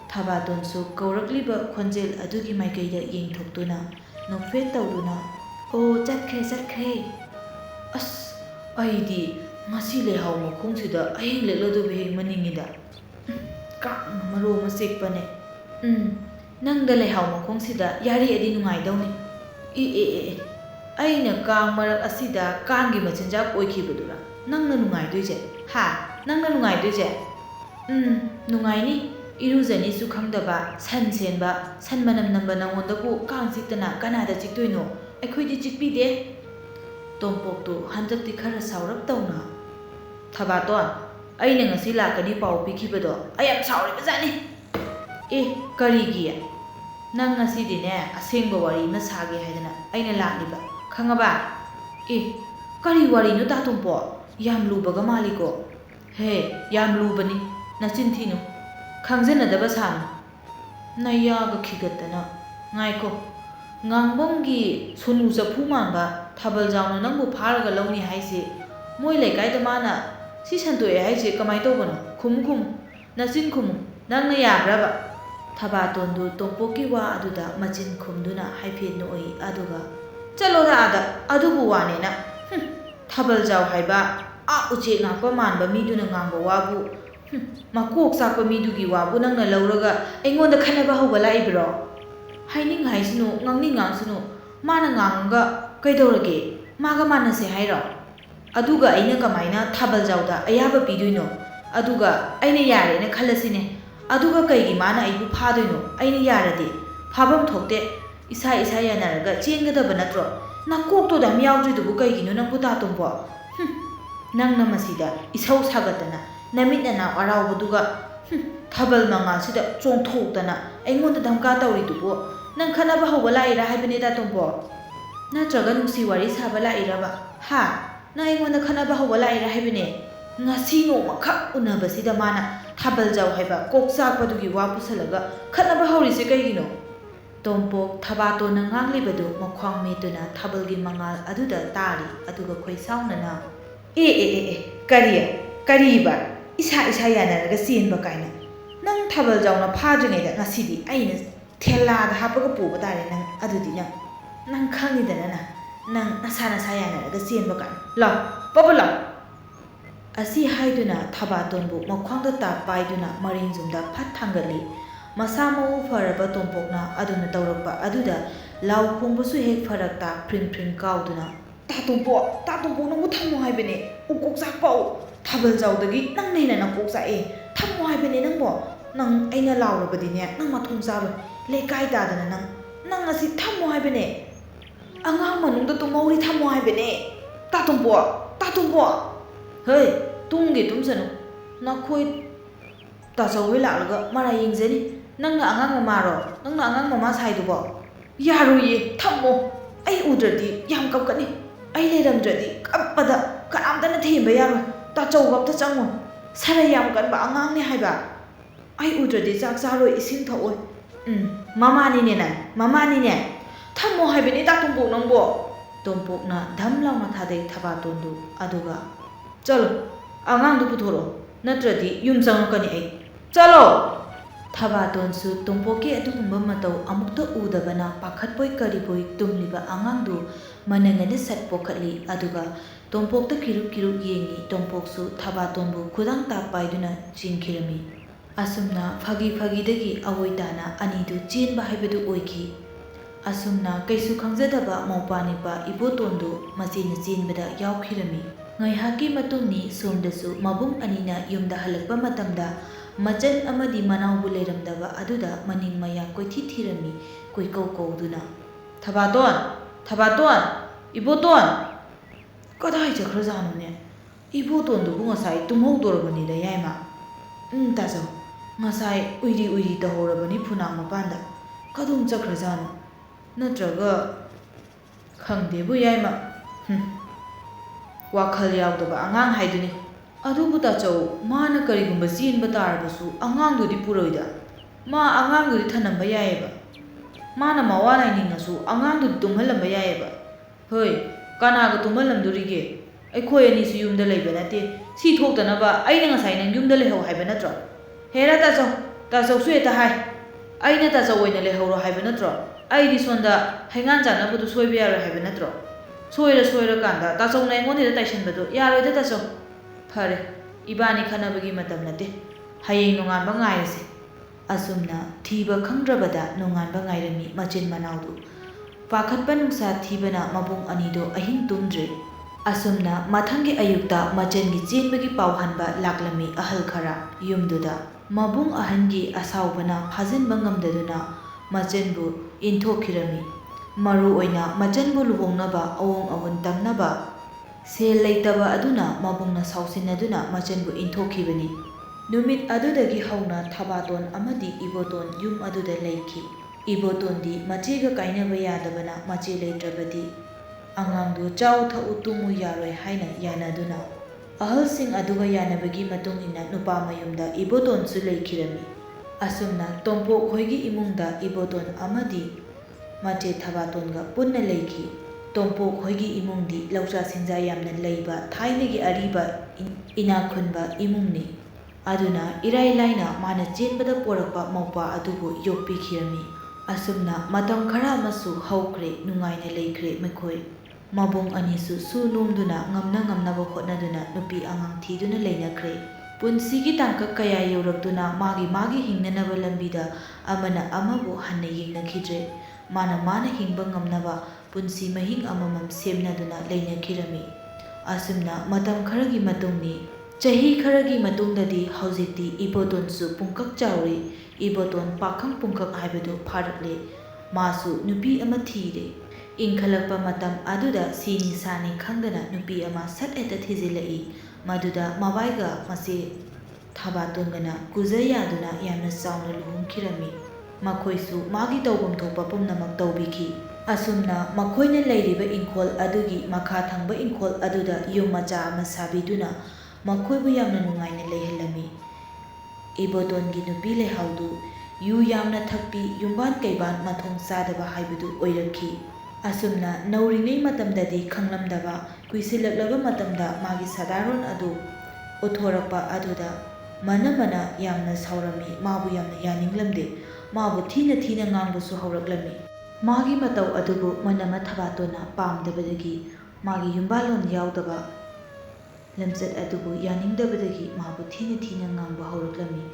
thabaton su kaurakliba khonjel adugi maikaida yengthoktuna nofet tawduna o chatkhe as aidi ngasi lehau makhungsida ahing lelodu beheng maningida ka maro masekpane nangda lehau makhungsida yari adi nungai dawni aina kang marak asida kangi machinjak oikhibadura nangna nungai doije ha nangna nungai doije nungai ni iruzani su khangdaba san senba san manam namba nangondabu kang siktana kanada chiktoino akhoi chikpide tompoktu hanjakti khara saurap tawna thabaton aina ngasi lakani pau pikhibado ayam sauri bazani karigi nang ngasi dine asengba wari na sage haidana aina lakliba khangaba kari wari no ta tompo yam lubaga maliko he yam lubani nachin thinu khangjana daba san naya ga khigatana ngaiko ngangbonggi sonu japu manga thabal jawna nangbu pharaga lawni haise moi lekai da mana si santoe haise kamai tobano khum nachin khum nangna yabraba thabatondu tongpoki wa aduda machin khumduna haife noi aduga chalo da ada adubu wane na thabal jaw haiba a uche ngakpa manba miduna ngangba wabu makok sakpa midugi wabu nangna lawraga engonda khanaba hoba laibro haining haisnu ngangning ngangsnu mana nganga kaidorage maga manase hairo aduga aina kamaina thabal jawda ayaba piduino aduga aina yare na khalasine aduga kaigi mana aibu phadoino aina yarade phabam thokte isa yanaraga chengadaba natro nakokto da miyawjudubu kaigino nangbu tatombo nangna masida isau sagatana namitna arawbuduga thabal manga sida chongthokdana aingonda dhamka tawridubu nang khanaba hoba laira haibane da tombo natraga nungsi wari saba lairaba ha na aingonda khanaba hoba laira haibane ngasi no makhak unabasida mana thabal jaw haiba koksak padugi wa pusalaga khanaba haurise kaigino Tompok ꯊꯕꯥꯇꯣꯟꯅ ꯉꯥꯡꯂꯤꯕꯗꯨ ꯃꯈ꯭ꯋꯥꯡ ꯃꯦꯠꯇꯨꯅ ꯊꯥꯕꯜꯒꯤ ꯃꯉꯥꯜ ꯑꯗꯨꯗ ꯇꯥꯔꯤ ꯑꯗꯨꯒ ꯈꯣꯏꯁꯥꯎꯅꯅ ꯀꯔꯤꯕ ꯏꯁꯥ ꯌꯥꯅꯔꯒ ꯆꯦꯟꯕ ꯀꯥꯏꯅ ꯅꯪ ꯊꯥꯕꯜ ꯖꯥꯎꯅ ꯐꯥꯗ꯭ꯔꯤꯉꯩꯗ ꯉꯁꯤꯗꯤ ꯑꯩꯅ ꯊꯦꯂꯥꯗ ꯍꯥꯞꯄꯒ ꯄꯨꯕ ꯇꯥꯔꯦ ꯅꯪ ꯑꯗꯨꯗꯤ ꯅꯪ ꯈꯪꯉꯤꯗꯅ ꯅꯪ ꯅꯁꯥ ꯌꯥꯅꯔꯒ ꯆꯦꯟꯕ ꯀꯥꯏꯅ ꯂꯥꯎ ꯄꯕ ꯂꯥꯎ ꯑꯁꯤ ꯍꯥꯏꯗꯨꯅ ꯊꯕꯥꯇꯣꯟꯕꯨ ꯃꯈ꯭ꯋꯥꯡꯗ ꯇꯥꯞ ꯄꯥꯏꯗꯨꯅ ꯃꯔꯤꯡꯖꯨꯝꯗ ꯐꯠ ꯊꯥꯡꯒꯠꯂꯤ ꯃꯁꯥ ꯃꯎ ꯐꯔꯕ ꯇꯣꯝꯄꯣꯛꯅ ꯑꯗꯨꯅ ꯇꯧꯔꯛꯄ ꯑꯗꯨꯗ ꯂꯥꯎ ꯈꯣꯡꯕꯁꯨ ꯍꯦꯛ ꯐꯔꯛꯇ ꯐ꯭ꯔꯤꯡ ꯐ꯭ꯔꯤꯡ ꯀꯥꯎꯗꯨꯅ ꯇꯥ ꯇꯣꯝꯄꯣꯛ ꯅꯪꯕꯨ ꯊꯝꯃꯣ ꯍꯥꯏꯕꯅꯦ ꯎꯀꯣꯛ ꯆꯥꯛꯄꯧ ꯊꯥꯕꯜ ꯖꯥꯎꯗꯒꯤ ꯅꯪꯅ ꯍꯦꯟꯅ ꯅꯀꯣꯛ ꯆꯥꯛꯑꯦ ꯊꯝꯃꯣ ꯍꯥꯏꯕꯅꯦ ꯅꯪꯕꯣ ꯅꯪ ꯑꯩꯅ ꯂꯥꯎꯔꯕꯗꯤꯅꯦ ꯅꯪ ꯃꯊꯣꯡ ꯆꯥꯔꯣꯏ ꯂꯩꯀꯥꯏ ꯇꯥꯗꯅ ꯅꯪ ꯑꯁꯤ ꯊꯝꯃꯣ ꯍꯥꯏꯕꯅꯦ ꯑꯉꯥꯡ ꯃꯅꯨꯡꯗ ꯇꯨꯝꯍꯧꯔꯤ ꯊꯝꯃꯣ ꯍꯥꯏꯕꯅꯦ ꯇꯥ ꯇꯣꯝꯄꯣꯛ ꯍꯩ ꯇꯨꯝꯒꯦ ꯇꯨꯝꯁꯅꯨ ꯅꯈꯣꯏ ꯇꯥꯆꯧꯍꯣꯏ ꯂꯥꯛꯂꯒ ꯃꯔꯥꯏ ꯌꯦꯡꯖꯅꯤ ꯅꯪꯅ ꯑꯉꯥꯡ ꯃꯃꯥꯔꯣ ꯅꯪꯅ ꯑꯉꯥꯡ ꯃꯃꯥ ꯁꯥꯏꯗꯨꯕꯣ ꯌꯥꯔꯣꯏꯌꯦ ꯊꯝꯃꯣ ꯑꯩ ꯎꯗ꯭ꯔꯗꯤ ꯌꯥꯝ ꯀꯞꯀꯅꯤ ꯑꯩ ꯂꯩꯔꯝꯗ꯭ꯔꯗꯤ ꯀꯞꯄꯗ ꯀꯅꯥꯝꯇꯅ ꯊꯦꯝꯕ ꯌꯥꯔꯣꯏ ꯇꯥꯆꯧꯒ ꯑꯝꯇ ꯆꯪꯉꯣ ꯁꯥꯟꯅ ꯌꯥꯝ ꯀꯟꯕ ꯑꯉꯥꯡꯅꯦ ꯍꯥꯏꯕ ꯑꯩ ꯎꯗ꯭ꯔꯗꯤ ꯆꯥꯛ ꯆꯥꯔꯣꯏ ꯏꯁꯤꯡ ꯊꯛꯑꯣꯏ ꯃꯃꯥꯅꯤꯅꯦ ꯊꯝꯃꯣ ꯍꯥꯏꯕꯅꯤ ꯇꯥ ꯇꯣꯝꯄꯣꯛ ꯅꯪꯕꯣ ꯇꯣꯝꯄꯣꯛꯅ ꯙꯝ ꯂꯥꯎꯅ ꯊꯥꯗꯩ ꯊꯕꯥꯇꯣꯟꯗꯨ ꯑꯗꯨꯒ ꯆꯠꯂꯣ ꯑꯉꯥꯡꯗꯨ ꯄꯨꯊꯣꯔꯛꯑꯣ ꯅꯠꯇ꯭ꯔꯗꯤ ꯌꯨꯝ ꯆꯪꯉꯛꯀꯅꯤ ꯑꯩ ꯆꯠꯂꯣ ꯊꯕꯥꯇꯣꯟꯁꯨ ꯇꯣꯝꯄꯣꯛꯀꯤ ꯑꯗꯨꯒꯨꯝꯕ ꯃꯇꯧ ꯑꯃꯨꯛꯇ ꯎꯗꯕꯅ ꯄꯥꯈꯠꯄꯣꯏ ꯀꯔꯤꯕꯣꯏ ꯇꯨꯝꯂꯤꯕ ꯑꯉꯥꯡꯗꯨ ꯃꯅꯪꯒꯟꯗ ꯁꯠ ꯄꯣꯈꯠꯂꯤ ꯑꯗꯨꯒ ꯇꯣꯝꯄꯣꯛꯇ ꯀꯤꯔꯨꯞ ꯌꯦꯡꯉꯤ ꯇꯣꯝꯄꯣꯛꯁꯨ ꯊꯕꯥꯇꯣꯟꯕꯨ ꯈꯨꯗꯥꯡ ꯇꯥꯞ ꯄꯥꯏꯗꯨꯅ ꯆꯦꯟꯈꯤꯔꯝꯃꯤ ꯑꯁꯨꯝꯅ ꯐꯥꯒꯤꯗꯒꯤ ꯑꯋꯣꯏ ꯇꯥꯅ ꯑꯅꯤꯗꯨ ꯆꯦꯟꯕ ꯍꯥꯏꯕꯗꯨ ꯑꯣꯏꯈꯤ ꯑꯁꯨꯝꯅ ꯀꯩꯁꯨ ꯈꯪꯖꯗꯕ ꯃꯧꯄꯥ ꯅꯤꯄꯥ ꯏꯕꯣꯇꯣꯟꯗꯨ ꯃꯆꯦꯅ ꯆꯦꯟꯕꯗ ꯌꯥꯎꯈꯤꯔꯝꯃꯤ ꯉꯥꯏꯍꯥꯛꯀꯤ ꯃꯇꯨꯡꯅꯤ ꯁꯣꯝꯗꯁꯨ ꯃꯕꯨꯡ ꯑꯅꯤꯅ ꯌꯨꯝꯗ ꯍꯜꯂꯛꯄ ꯃꯇꯝꯗ ꯃꯆꯟ ꯑꯃꯗꯤ ꯃꯅꯥꯎꯕꯨ ꯂꯩꯔꯝꯗꯕ ꯑꯗꯨꯗ ꯃꯅꯤꯡ ꯃꯌꯥ ꯀꯣꯏꯊꯤ ꯊꯤꯔꯝꯃꯤ ꯀꯣꯏꯀꯧ ꯀꯧꯗꯨꯅ ꯊꯕꯥꯇꯣꯟ ꯏꯕꯣꯇꯣꯟ ꯀꯗꯥꯏ ꯆꯠꯈ꯭ꯔꯖꯥꯠꯅꯣꯅꯦ ꯏꯕꯣꯇꯣꯟꯗꯨꯕꯨ ꯉꯁꯥꯏ ꯇꯨꯝꯍꯧꯗꯣꯔꯕꯅꯤꯗ ꯌꯥꯏꯃ ꯇꯥꯆꯧ ꯉꯁꯥꯏ ꯎꯏꯔꯤ ꯇꯧꯍꯧꯔꯕꯅꯤ ꯐꯨꯅꯥꯡ ꯃꯄꯥꯟꯗ ꯀꯗꯣꯝ ꯆꯠꯈ꯭ꯔꯖꯥꯠꯅꯣ ꯅꯠꯇ꯭ꯔꯒ ꯈꯪꯗꯦꯕꯨ ꯌꯥꯏꯃ ꯋꯥꯈꯜ ꯌꯥꯎꯗꯕ ꯑꯉꯥꯡ ꯍꯥꯏꯗꯨꯅꯤ ꯑꯗꯨꯕꯨ ꯇꯥꯆꯧ ꯃꯥꯅ ꯀꯔꯤꯒꯨꯝꯕ ꯆꯦꯟꯕ ꯇꯥꯔꯕꯁꯨ ꯑꯉꯥꯡꯗꯨꯗꯤ ꯄꯨꯔꯣꯏꯗ ꯃꯥ ꯑꯉꯥꯡꯗꯨꯗꯤ ꯊꯅꯝꯕ ꯌꯥꯏꯌꯦꯕ ꯃꯥꯅ ꯃꯋꯥ ꯂꯥꯏꯅꯤꯡꯉꯁꯨ ꯑꯉꯥꯡꯗꯨꯗꯤ ꯇꯨꯝꯍꯜꯂꯝꯕ ꯌꯥꯏꯌꯦꯕ ꯍꯣꯏ ꯀꯅꯥꯒ ꯇꯨꯝꯍꯜꯂꯝꯗꯣꯔꯤꯒꯦ ꯑꯩꯈꯣꯏ ꯑꯅꯤꯁꯨ ꯌꯨꯝꯗ ꯂꯩꯕ ꯅꯠꯇꯦ ꯁꯤ ꯊꯣꯛꯇꯅꯕ ꯑꯩꯅꯉꯁꯥꯏ ꯅꯪ yumda ꯂꯩꯍꯧ ꯍꯥꯏꯕ ꯅꯠꯇ꯭ꯔꯣ ꯍꯦꯔꯥ ꯇꯥꯆꯧꯁꯨ ꯍꯦꯛꯇ ꯍꯥꯏ ꯑꯩꯅ ꯇꯥꯆꯧ ꯑꯣꯏꯅ ꯂꯩꯍꯧꯔꯣ ꯍꯥꯏꯕ ꯅꯠꯇ꯭ꯔꯣ ꯑꯩꯗꯤ ꯁꯣꯟꯗ ꯍꯩꯉꯥꯟ ꯆꯥꯅꯕꯗꯨ ꯁꯣꯏꯕ ꯌꯥꯔꯣꯏ ꯍꯥꯏꯕ ꯅꯠꯇ꯭ꯔꯣ ꯁꯣꯏꯔꯀꯥꯟꯗ ꯇꯥꯆꯧꯅ ꯑꯩꯉꯣꯟꯗ ꯇꯥꯏꯁꯟꯕꯗꯣ ꯌꯥꯔꯣꯏꯗ ꯇꯥꯆꯧ ꯐꯔꯦ ꯏꯕꯥꯅꯤ ꯈꯟꯅꯕꯒꯤ ꯃꯇꯝ ꯅꯠꯇꯦ ꯍꯌꯦꯡ ꯅꯣꯡꯉꯥꯟꯕ ꯉꯥꯏꯔꯁꯤ ꯑꯁꯨꯝꯅ ꯊꯤꯕ ꯈꯪꯗ꯭ꯔꯕꯗ ꯅꯣꯡꯉꯥꯟꯕ ꯉꯥꯏꯔꯝꯃꯤ ꯃꯆꯤꯟ ꯃꯅꯥꯎꯗꯨ ꯄꯥꯈꯠꯄ ꯅꯨꯡꯁꯥ ꯊꯤꯕꯅ ꯃꯕꯨꯡ ꯑꯅꯤꯗꯣ ꯑꯍꯤꯡ ꯇꯨꯝꯗ꯭ꯔꯦ ꯑꯁꯨꯝꯅ ꯃꯊꯪꯒꯤ ꯑꯌꯨꯛꯇ ꯃꯆꯟꯒꯤ ꯆꯦꯟꯕꯒꯤ ꯄꯥꯎ ꯍꯟꯕ ꯂꯥꯛꯂꯝꯃꯤ ꯑꯍꯜ ꯈꯔ ꯌꯨꯝꯗꯨꯗ ꯃꯕꯨꯡ ꯑꯍꯟꯒꯤ ꯑꯁꯥꯎꯕꯅ ꯐꯥꯖꯤꯟꯕ ꯉꯝꯗꯗꯨꯅ ꯃꯆꯟꯕꯨ ꯏꯟꯊꯣꯛꯈꯤꯔꯝꯃꯤ ꯃꯔꯨ ꯑꯣꯏꯅ ꯃꯆꯟꯕꯨ ꯂꯨꯍꯣꯡꯅꯕ ꯑꯋꯣꯡ ꯑꯋꯣꯟ ꯇꯝꯅꯕ ꯁꯦꯜ ꯂꯩꯇꯕ ꯑꯗꯨꯅ ꯃꯕꯨꯡꯅ ꯁꯥꯎꯁꯤꯟꯅꯗꯨꯅ ꯃꯆꯟꯕꯨ ꯏꯟꯊꯣꯛꯈꯤꯕꯅꯤ ꯅꯨꯃꯤꯠ ꯑꯗꯨꯗꯒꯤ ꯍꯧꯅ ꯊꯕꯥꯇꯣꯟ ꯑꯃꯗꯤ ꯏꯕꯣꯇꯣꯟ ꯌꯨꯝ ꯑꯗꯨꯗ ꯂꯩꯈꯤ ꯏꯕꯣꯇꯣꯟꯗꯤ ꯃꯆꯦꯒ ꯀꯥꯏꯅꯕ ꯌꯥꯗꯕꯅ ꯃꯆꯦ ꯂꯩꯇ꯭ꯔꯕꯗꯤ ꯑꯉꯥꯡꯗꯨ ꯆꯥꯎ ꯊꯛꯎ ꯇꯨꯝꯃꯨ ꯌꯥꯔꯣꯏ ꯍꯥꯏꯅ ꯌꯥꯅꯗꯨꯅ ꯑꯍꯜꯁꯤꯡ ꯑꯗꯨꯒ ꯌꯥꯅꯕꯒꯤ ꯃꯇꯨꯡ ꯏꯟꯅ ꯅꯨꯄꯥ ꯃꯌꯨꯝꯗ ꯏꯕꯣꯇꯣꯟꯁꯨ ꯂꯩꯈꯤꯔꯝꯃꯤ ꯑꯁꯨꯝꯅ ꯇꯣꯝꯄꯣꯛ ꯍꯣꯏꯒꯤ ꯏꯃꯨꯡꯗ ꯏꯕꯣꯇꯣꯟ ꯑꯃꯗꯤ ꯃꯆꯦ ꯊꯕꯥꯇꯣꯟꯒ ꯄꯨꯟꯅ ꯂꯩꯈꯤ ꯇꯣꯝꯄꯣꯛ ꯍꯣꯏꯒꯤ ꯏꯃꯨꯡꯗꯤ ꯂꯧꯆꯥ ꯁꯤꯡꯖꯥ ꯌꯥꯝꯅ ꯂꯩꯕ ꯊꯥꯏꯅꯒꯤ ꯑꯔꯤꯕ ꯏꯅꯥꯛ ꯈꯨꯟꯕ ꯏꯃꯨꯡꯅꯤ ꯑꯗꯨꯅ ꯏꯔꯥꯏ ꯂꯥꯏꯅ ꯃꯥꯅ ꯆꯦꯟꯕꯗ ꯄꯣꯔꯛꯄ ꯃꯧꯄꯥ ꯑꯗꯨꯕꯨ ꯌꯣꯛꯄꯤꯈꯤꯔꯝꯃꯤ ꯑꯁꯨꯝꯅ ꯃꯇꯝ ꯈꯔ ꯑꯃꯁꯨ ꯍꯧꯈ꯭ꯔꯦ ꯅꯨꯡꯉꯥꯏꯅ ꯂꯩꯈ꯭ꯔꯦ ꯃꯈꯣꯏ ꯃꯕꯨꯡ ꯑꯅꯤꯁꯨ ꯁꯨ ꯅꯣꯝꯗꯨꯅ ꯉꯝꯅꯕ ꯍꯣꯠꯅꯗꯨꯅ ꯅꯨꯄꯤ ꯑꯉꯥꯡ ꯊꯤꯗꯨꯅ ꯂꯩꯅꯈ꯭ꯔꯦ ꯄꯨꯟꯁꯤꯒꯤ ꯇꯥꯡꯀꯛ ꯀꯌꯥ ꯌꯧꯔꯛꯇꯨꯅ ꯃꯥꯒꯤ ꯍꯤꯡꯅꯅꯕ ꯂꯝꯕꯤꯗ ꯑꯃꯅ ꯑꯃꯕꯨ ꯍꯟꯅ ꯌꯦꯡꯅꯈꯤꯗ꯭ꯔꯦ ꯃꯥꯅ ꯍꯤꯡꯕ ꯉꯝꯅꯕ ꯄꯨꯟꯁꯤ ꯃꯍꯤꯡ ꯑꯃꯃꯝ ꯁꯦꯝꯅꯗꯨꯅ ꯂꯩꯅꯈꯤꯔꯝꯃꯤ ꯑꯁꯨꯝꯅ ꯃꯇꯝꯈꯔꯒꯤ matungni chahi kharagi matungdadi hojikti ibotonsu pungkak chauri iboton pakhang pungkak haibadu pharakle masu nupi ama thire ingkhalakpa matam aduda sini sani khangdana nupi ama sat eta thijilai maduda mawaiga mase thabatongana kuzayaduna yamna chauna luhungkhirami makoisu magi tawbam thopa pumnamak tawbiki asumna makoina leiriba ingkhol adugi makha thangba ingkhol aduda yum macha ama sabiduna makoibu yamna nungaina lehelami ibotongi nupi lehaudu ꯌꯨ ꯌꯥꯝꯅ ꯊꯛꯄꯤ, ꯌꯨꯝꯕꯥꯟ ꯀꯩꯕꯥꯟ ꯃꯊꯣꯡ ꯆꯥꯗꯕ ꯍꯥꯏꯕꯗꯨ ꯑꯣꯏꯔꯛꯈꯤ꯫ ꯑꯁꯨꯝꯅ ꯅꯧꯔꯤꯉꯩ ꯃꯇꯝꯗꯗꯤ ꯈꯪꯂꯝꯗꯕ ꯀꯨꯏꯁꯤꯜꯂꯛꯂꯕ ꯃꯇꯝꯗ ꯃꯥꯒꯤ ꯁꯥꯗꯥꯔꯣꯟ ꯑꯗꯨ ꯎꯠꯊꯣꯔꯛꯄ ꯑꯗꯨꯗ ꯃꯅꯃꯅ ꯌꯥꯝꯅ ꯁꯥꯎꯔꯝꯃꯤ, ꯃꯥꯕꯨ ꯌꯥꯝꯅ ꯌꯥꯅꯤꯡꯂꯝꯗꯦ, ꯃꯥꯕꯨ ꯊꯤꯅ ꯊꯤꯅ ꯉꯥꯡꯕꯁꯨ ꯍꯧꯔꯛꯂꯝꯃꯤ꯫ ꯃꯥꯒꯤ ꯃꯇꯧ ꯑꯗꯨꯕꯨ ꯃꯅꯃ ꯊꯕꯥꯇꯣꯟꯅ ꯄꯥꯝꯗꯕꯗꯒꯤ, ꯃꯥꯒꯤ ꯌꯨꯝꯕꯥꯜꯂꯣꯟ ꯌꯥꯎꯗꯕ ꯂꯝꯆꯠ ꯑꯗꯨꯕꯨ ꯌꯥꯅꯤꯡꯗꯕꯗꯒꯤ ꯃꯥꯕꯨ ꯊꯤꯅ ꯊꯤꯅ ꯉꯥꯡꯕ ꯍꯧꯔꯛꯂꯝꯃꯤ꯫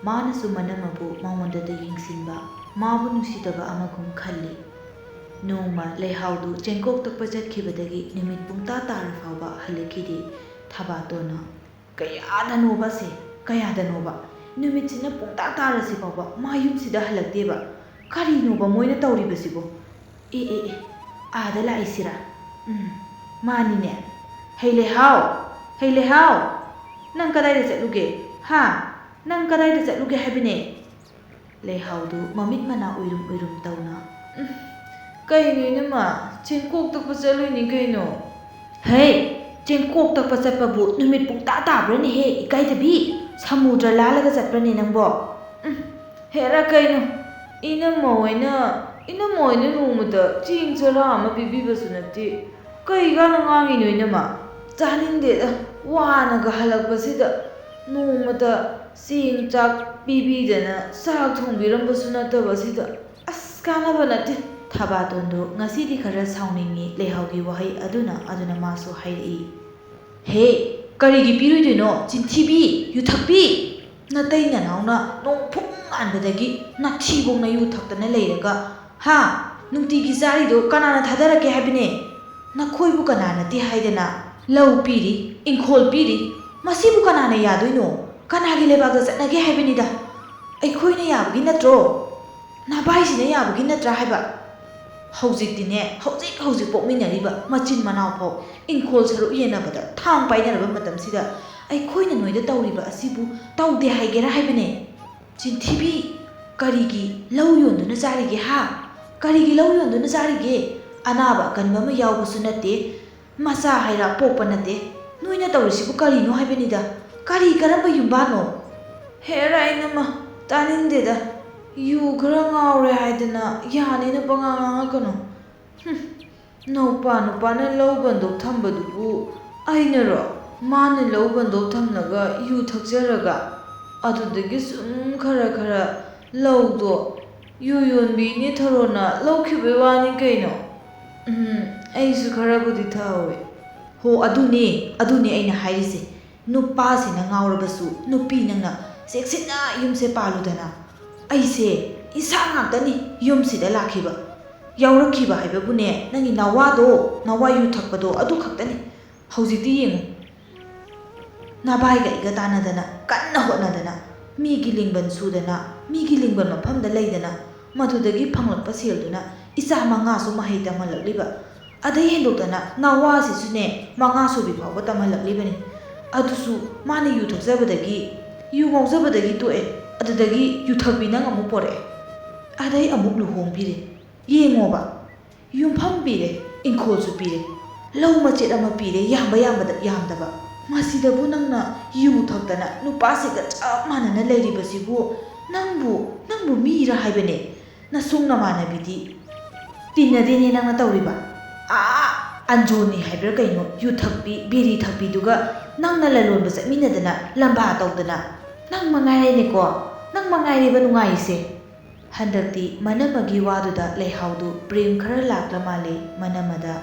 ꯃꯥꯅꯁꯨ ꯃꯅꯃꯕꯨ ꯃꯉꯣꯟꯗꯇ ꯌꯦꯡꯁꯤꯟꯕ, ꯃꯥꯕꯨ ꯅꯨꯡꯁꯤꯗꯕ ꯑꯃꯒꯨꯝ ꯈꯜꯂꯤ꯫ ꯅꯣꯡꯃ ꯂꯩꯍꯥꯎꯗꯨ ꯆꯦꯡꯀꯣꯛ ꯇꯛꯄ ꯆꯠꯈꯤꯕꯗꯒꯤ ꯅꯨꯃꯤꯠ ꯄꯨꯡꯇꯥ ꯇꯥꯔ ꯐꯥꯎꯕ ꯍꯜꯂꯛꯈꯤꯗꯦ꯫ ꯊꯕꯥꯇꯣꯟꯅ "ꯀꯌꯥꯗꯅꯣꯕ ꯁꯦ, ꯀꯌꯥꯗꯅꯣꯕ? ꯅꯨꯃꯤꯠꯁꯤꯅ ꯄꯨꯡꯇꯥ ꯇꯥꯔꯁꯤ ꯐꯥꯎꯕ ꯃꯥ ꯌꯨꯝꯁꯤꯗ ꯍꯜꯂꯛꯇꯦꯕ, ꯀꯔꯤꯅꯣꯕ ꯃꯣꯏꯅ ꯇꯧꯔꯤꯕꯁꯤꯕꯣ? ꯑꯦ ꯑꯥꯗ ꯂꯥꯛꯏꯁꯤꯔꯥ? ꯃꯥꯅꯤꯅꯦ꯫ ꯍꯩ ꯂꯩꯍꯥꯎ, ꯍꯩ ꯂꯩꯍꯥꯎ, ꯅꯪ ꯀꯗꯥꯏꯗ ꯆꯠꯂꯨꯒꯦ? ꯍꯥ? ꯅꯪ ꯀꯗꯥꯏꯗ ꯆꯠꯂꯨꯒꯦ ꯍꯥꯏꯕꯅꯦ?" ꯂꯩꯍꯥꯎꯗꯨ ꯃꯃꯤꯠ ꯃꯅꯥ ꯎꯏꯔꯨꯝ ꯎꯏꯔꯨꯝ ꯇꯧꯅ "ꯀꯩꯅꯣ ꯏꯅꯝꯃ, ꯆꯦꯡꯀꯣꯛ ꯇꯛꯄ ꯆꯠꯂꯨꯏꯅꯤ ꯀꯩꯅꯣ." "ꯍꯩ, ꯆꯦꯡꯀꯣꯛ ꯇꯛꯄ ꯆꯠꯄꯕꯨ ꯅꯨꯃꯤꯠ ꯄꯨꯡꯇꯥ ꯇꯥꯕ꯭ꯔꯅꯦꯍꯦ ꯏꯀꯥꯏꯗꯕꯤ? ꯁꯃꯨꯗ꯭ꯔ ꯂꯥꯜꯂꯒ ꯆꯠꯄ꯭ꯔꯅꯦ ꯅꯪꯕꯣ?" "ꯍꯦꯔꯥ ꯀꯩꯅꯣ, ꯏꯅꯝꯃ ꯍꯣꯏꯅ ꯅꯣꯡꯃꯗ ꯆꯦꯡ ꯆꯔꯥ ꯑꯃ ꯄꯤꯕꯤꯕꯁꯨ ꯅꯠꯇꯦ, ꯀꯩ ꯀꯥꯟꯅ ꯉꯥꯡꯉꯤꯅꯣ ꯏꯅꯝꯃ? ꯆꯥꯅꯤꯡꯗꯦꯗ, ꯋꯥꯅꯒ ꯍꯜꯂꯛꯄꯁꯤꯗ ꯅꯣꯡꯃꯇ ꯆꯦꯡ ꯆꯥꯛ ꯄꯤꯕꯤꯗꯅ, ꯆꯥꯛ ꯊꯣꯡꯕꯤꯔꯝꯕꯁꯨ ꯅꯠꯇꯕ ꯁꯤꯗ, ꯑꯁ ꯀꯥꯟꯅꯕ ꯅꯠꯇꯦ." ꯊꯕꯥꯇꯣꯟꯗꯨ ꯉꯁꯤꯗꯤ ꯈꯔ ꯁꯥꯎꯅꯤꯡꯉꯤ ꯂꯩꯍꯥꯎꯒꯤ ꯋꯥꯍꯩ ꯑꯗꯨꯅ ꯃꯥꯁꯨ ꯍꯥꯏꯔꯛꯏ, "ꯍꯦ, ꯀꯔꯤꯒꯤ ꯄꯤꯔꯣꯏꯗꯣꯏꯅꯣ ꯆꯤꯟꯊꯤꯕꯤ, ꯌꯨꯊꯛꯄꯤ! ꯅꯇꯩ ꯅꯅꯥꯎꯅ ꯅꯣꯡꯐꯨꯡ ꯉꯥꯟꯕꯗꯒꯤ ꯅꯊꯤꯕꯣꯡ ꯅꯌꯨ ꯊꯛꯇꯅ ꯂꯩꯔꯒ, ꯍꯥ, ꯅꯨꯡꯇꯤꯒꯤ ꯆꯥꯔꯤꯗꯣ ꯀꯅꯥꯅ ꯊꯥꯗꯔꯛꯀꯦ ꯍꯥꯏꯕꯅꯦ? ꯅꯈꯣꯏꯕꯨ ꯀꯅꯥ ꯅꯠꯇꯦ ꯍꯥꯏꯗꯅ ꯂꯧ ꯄꯤꯔꯤ, ꯏꯪꯈꯣꯜ ꯄꯤꯔꯤ, ꯃꯁꯤꯕꯨ ꯀꯅꯥꯅ ꯌꯥꯗꯣꯏꯅꯣ? ꯀꯅꯥꯒꯤ ꯂꯩꯕꯥꯛꯇ ꯆꯠꯅꯒꯦ ꯍꯥꯏꯕꯅꯤꯗ? ꯑꯩꯈꯣꯏꯅ ꯌꯥꯕꯒꯤ ꯅꯠꯇ꯭ꯔꯣ? ꯅꯚꯥꯏꯁꯤꯅ ꯌꯥꯕꯒꯤ ꯅꯠꯇ꯭ꯔꯥ ꯍꯥꯏꯕ? ꯍꯧꯖꯤꯛꯇꯤꯅꯦ, ꯍꯧꯖꯤꯛ ꯄꯣꯛꯃꯤꯟꯅꯔꯤꯕ ꯃꯆꯤꯟ ꯃꯅꯥꯎ ꯐꯥꯎ ꯏꯪꯈꯣꯜ ꯁꯔꯨꯛ ꯌꯦꯟꯅꯕꯗ ꯊꯥꯡ ꯄꯥꯏꯅꯔꯕ ꯃꯇꯝꯁꯤꯗ ꯑꯩꯈꯣꯏꯅ ꯅꯣꯏꯗ ꯇꯧꯔꯤꯕ ꯑꯁꯤꯕꯨ ꯇꯧꯗꯦ ꯍꯥꯏꯒꯦꯔꯥ ꯍꯥꯏꯕꯅꯦ? ꯆꯤꯟꯊꯤꯕꯤ, ꯀꯔꯤꯒꯤ ꯂꯧ ꯌꯣꯟꯗꯨꯅ ꯆꯥꯔꯤꯒꯦ ꯍꯥ? ꯀꯔꯤꯒꯤ ꯂꯧ ꯌꯣꯟꯗꯨꯅ ꯆꯥꯔꯤꯒꯦ? ꯑꯅꯥꯕ ꯑꯀꯟꯕ ꯑꯃ ꯌꯥꯎꯕꯁꯨ ꯅꯠꯇꯦ, ꯃꯆꯥ ꯍꯩꯔꯥ ꯄꯣꯛꯄ ꯅꯠꯇꯦ, ꯅꯣꯏꯅ ꯇꯧꯔꯤꯁꯤꯕꯨ ꯀꯔꯤꯅꯣ ꯍꯥꯏꯕꯅꯤꯗ? ꯀꯔꯝꯕ ꯌꯨꯝꯕꯥꯟꯅꯣ?" "ꯍꯦꯔꯥ ꯏꯅꯝꯃ, ꯇꯥꯅꯤꯡꯗꯦꯗ, ꯌꯨ ꯈꯔ ꯉꯥꯎꯔꯦ ꯍꯥꯏꯗꯅ ꯌꯥꯅꯦꯅ ꯄꯉꯥꯡ ꯉꯥꯡꯉꯛꯀꯅꯨ꯫ ꯅꯨꯄꯥꯅ ꯂꯧ ꯕꯟꯗꯣꯞ ꯊꯝꯕꯗꯨꯕꯨ ꯑꯩꯅꯔꯣ? ꯃꯥꯅ ꯂꯧ ꯕꯟꯗꯣꯞ ꯊꯝꯂꯒ ꯌꯨ ꯊꯛꯆꯔꯒ ꯑꯗꯨꯗꯒꯤ ꯁꯨꯝ ꯈꯔ ꯂꯧꯗꯣ ꯌꯨ ꯌꯣꯟꯕꯤ ꯏꯅꯦ ꯊꯔꯣꯅ ꯂꯧꯈꯤꯕꯩ ꯋꯥꯅꯤ ꯀꯩꯅꯣ꯫ ꯑꯩꯁꯨ ꯈꯔꯕꯨꯗꯤ ꯊꯛꯍꯧꯋꯦ." "ꯍꯣ, ꯑꯗꯨꯅꯦ ꯑꯩꯅ ꯍꯥꯏꯔꯤꯁꯦ, ꯅꯨꯄꯥꯁꯤꯅ ꯉꯥꯎꯔꯕꯁꯨ ꯅꯨꯄꯤ ꯅꯪꯅ ꯆꯦꯛꯁꯤꯟꯅ ꯌꯨꯝꯁꯦ ꯄꯥꯜꯂꯨꯗꯅ꯫ ꯑꯩꯁꯦ ꯏꯁꯥ ꯉꯥꯛꯇꯅꯤ ꯌꯨꯝꯁꯤꯗ ꯂꯥꯛꯈꯤꯕ, ꯌꯥꯎꯔꯛꯈꯤꯕ ꯍꯥꯏꯕꯕꯨꯅꯦ, ꯅꯪꯒꯤ ꯅꯋꯥ ꯌꯨ ꯊꯛꯄꯗꯣ ꯑꯗꯨ ꯈꯛꯇꯅꯤ꯫ ꯍꯧꯖꯤꯛꯇꯤ ꯌꯦꯡꯉꯨ, ꯅꯚꯥꯏꯒ ꯑꯩꯒ ꯇꯥꯟꯅꯗꯅ, ꯀꯟꯅ ꯍꯣꯠꯅꯗꯅ, ꯃꯤꯒꯤ ꯂꯤꯡꯕꯟ ꯁꯨꯗꯅ, ꯃꯤꯒꯤ ꯂꯤꯡꯕꯟ ꯃꯐꯝꯗ ꯂꯩꯗꯅ, ꯃꯗꯨꯗꯒꯤ ꯐꯪꯂꯛꯄ ꯁꯦꯜꯗꯨꯅ ꯏꯆꯥ 5ꯁꯨ ꯃꯍꯩ ꯇꯝꯍꯜꯂꯛꯂꯤꯕ, ꯑꯗꯩ ꯍꯦꯟꯗꯣꯛꯇꯅ ꯅꯋꯥꯁꯤꯁꯨꯅꯦ 5 ꯁꯨꯕꯤ ꯐꯥꯎꯕ ꯇꯝꯍꯜꯂꯛꯂꯤꯕꯅꯤ꯫ ꯑꯗꯨꯁꯨ ꯃꯥꯅ ꯌꯨ ꯊꯛꯆꯕꯗꯒꯤ, ꯌꯨ ꯉꯥꯎꯖꯕꯗꯒꯤ ꯇꯣꯛꯑꯦ, ꯑꯗꯨꯗꯒꯤ ꯌꯨꯊꯛꯄꯤ ꯅꯪ ꯑꯃꯨꯛ ꯄꯣꯔꯛꯑꯦ, ꯑꯗꯩ ꯑꯃꯨꯛ ꯂꯨꯍꯣꯡꯕꯤꯔꯦ꯫ ꯌꯦꯡꯉꯣꯕ, ꯌꯨꯝꯐꯝ ꯄꯤꯔꯦ, ꯏꯪꯈꯣꯜꯁꯨ ꯄꯤꯔꯦ, ꯂꯧ ꯃꯆꯦꯠ ꯑꯃ ꯄꯤꯔꯦ, ꯌꯥꯝꯕꯗ ꯌꯥꯝꯗꯕ, ꯃꯁꯤꯗꯕꯨ ꯅꯪꯅ ꯌꯨ ꯊꯛꯇꯅ ꯅꯨꯄꯥꯁꯤꯒ ꯆꯞ ꯃꯥꯟꯅꯅ ꯂꯩꯔꯤꯕꯁꯤꯕꯨ ꯅꯪꯕꯨ ꯃꯤꯔꯥ ꯍꯥꯏꯕꯅꯦ? ꯅꯁꯨꯡ ꯅꯃꯥꯟꯅꯕꯤꯗꯤ ꯇꯤꯟꯅꯗꯦꯅꯦ ꯅꯪꯅ ꯇꯧꯔꯤꯕ ꯑꯟꯖꯣꯅꯤ ꯍꯥꯏꯕ꯭ꯔꯥ ꯀꯩꯅꯣ, ꯌꯨꯊꯛꯄꯤ, ꯕꯤꯔꯤ ꯊꯛꯄꯤꯗꯨꯒ ꯅꯪꯅ ꯂꯂꯣꯟꯕ ꯆꯠꯃꯤꯟꯅꯗꯅ, ꯂꯝꯕꯥ ꯇꯧꯗꯅ, ꯅꯪ ꯃꯉꯥꯏꯔꯦꯅꯦꯀꯣ, ꯅꯪ ꯃꯉꯥꯏꯔꯦꯕ ꯅꯨꯡꯉꯥꯏꯔꯤꯁꯦ." ꯍꯟꯗꯛꯇꯤ ꯃꯅꯃꯒꯤ ꯋꯥꯗꯨꯗ ꯂꯩꯍꯥꯎꯗꯨ ꯄ꯭ꯔꯦꯝ ꯈꯔ ꯂꯥꯛꯂ ꯃꯥꯜꯂꯦ ꯃꯅꯃꯗ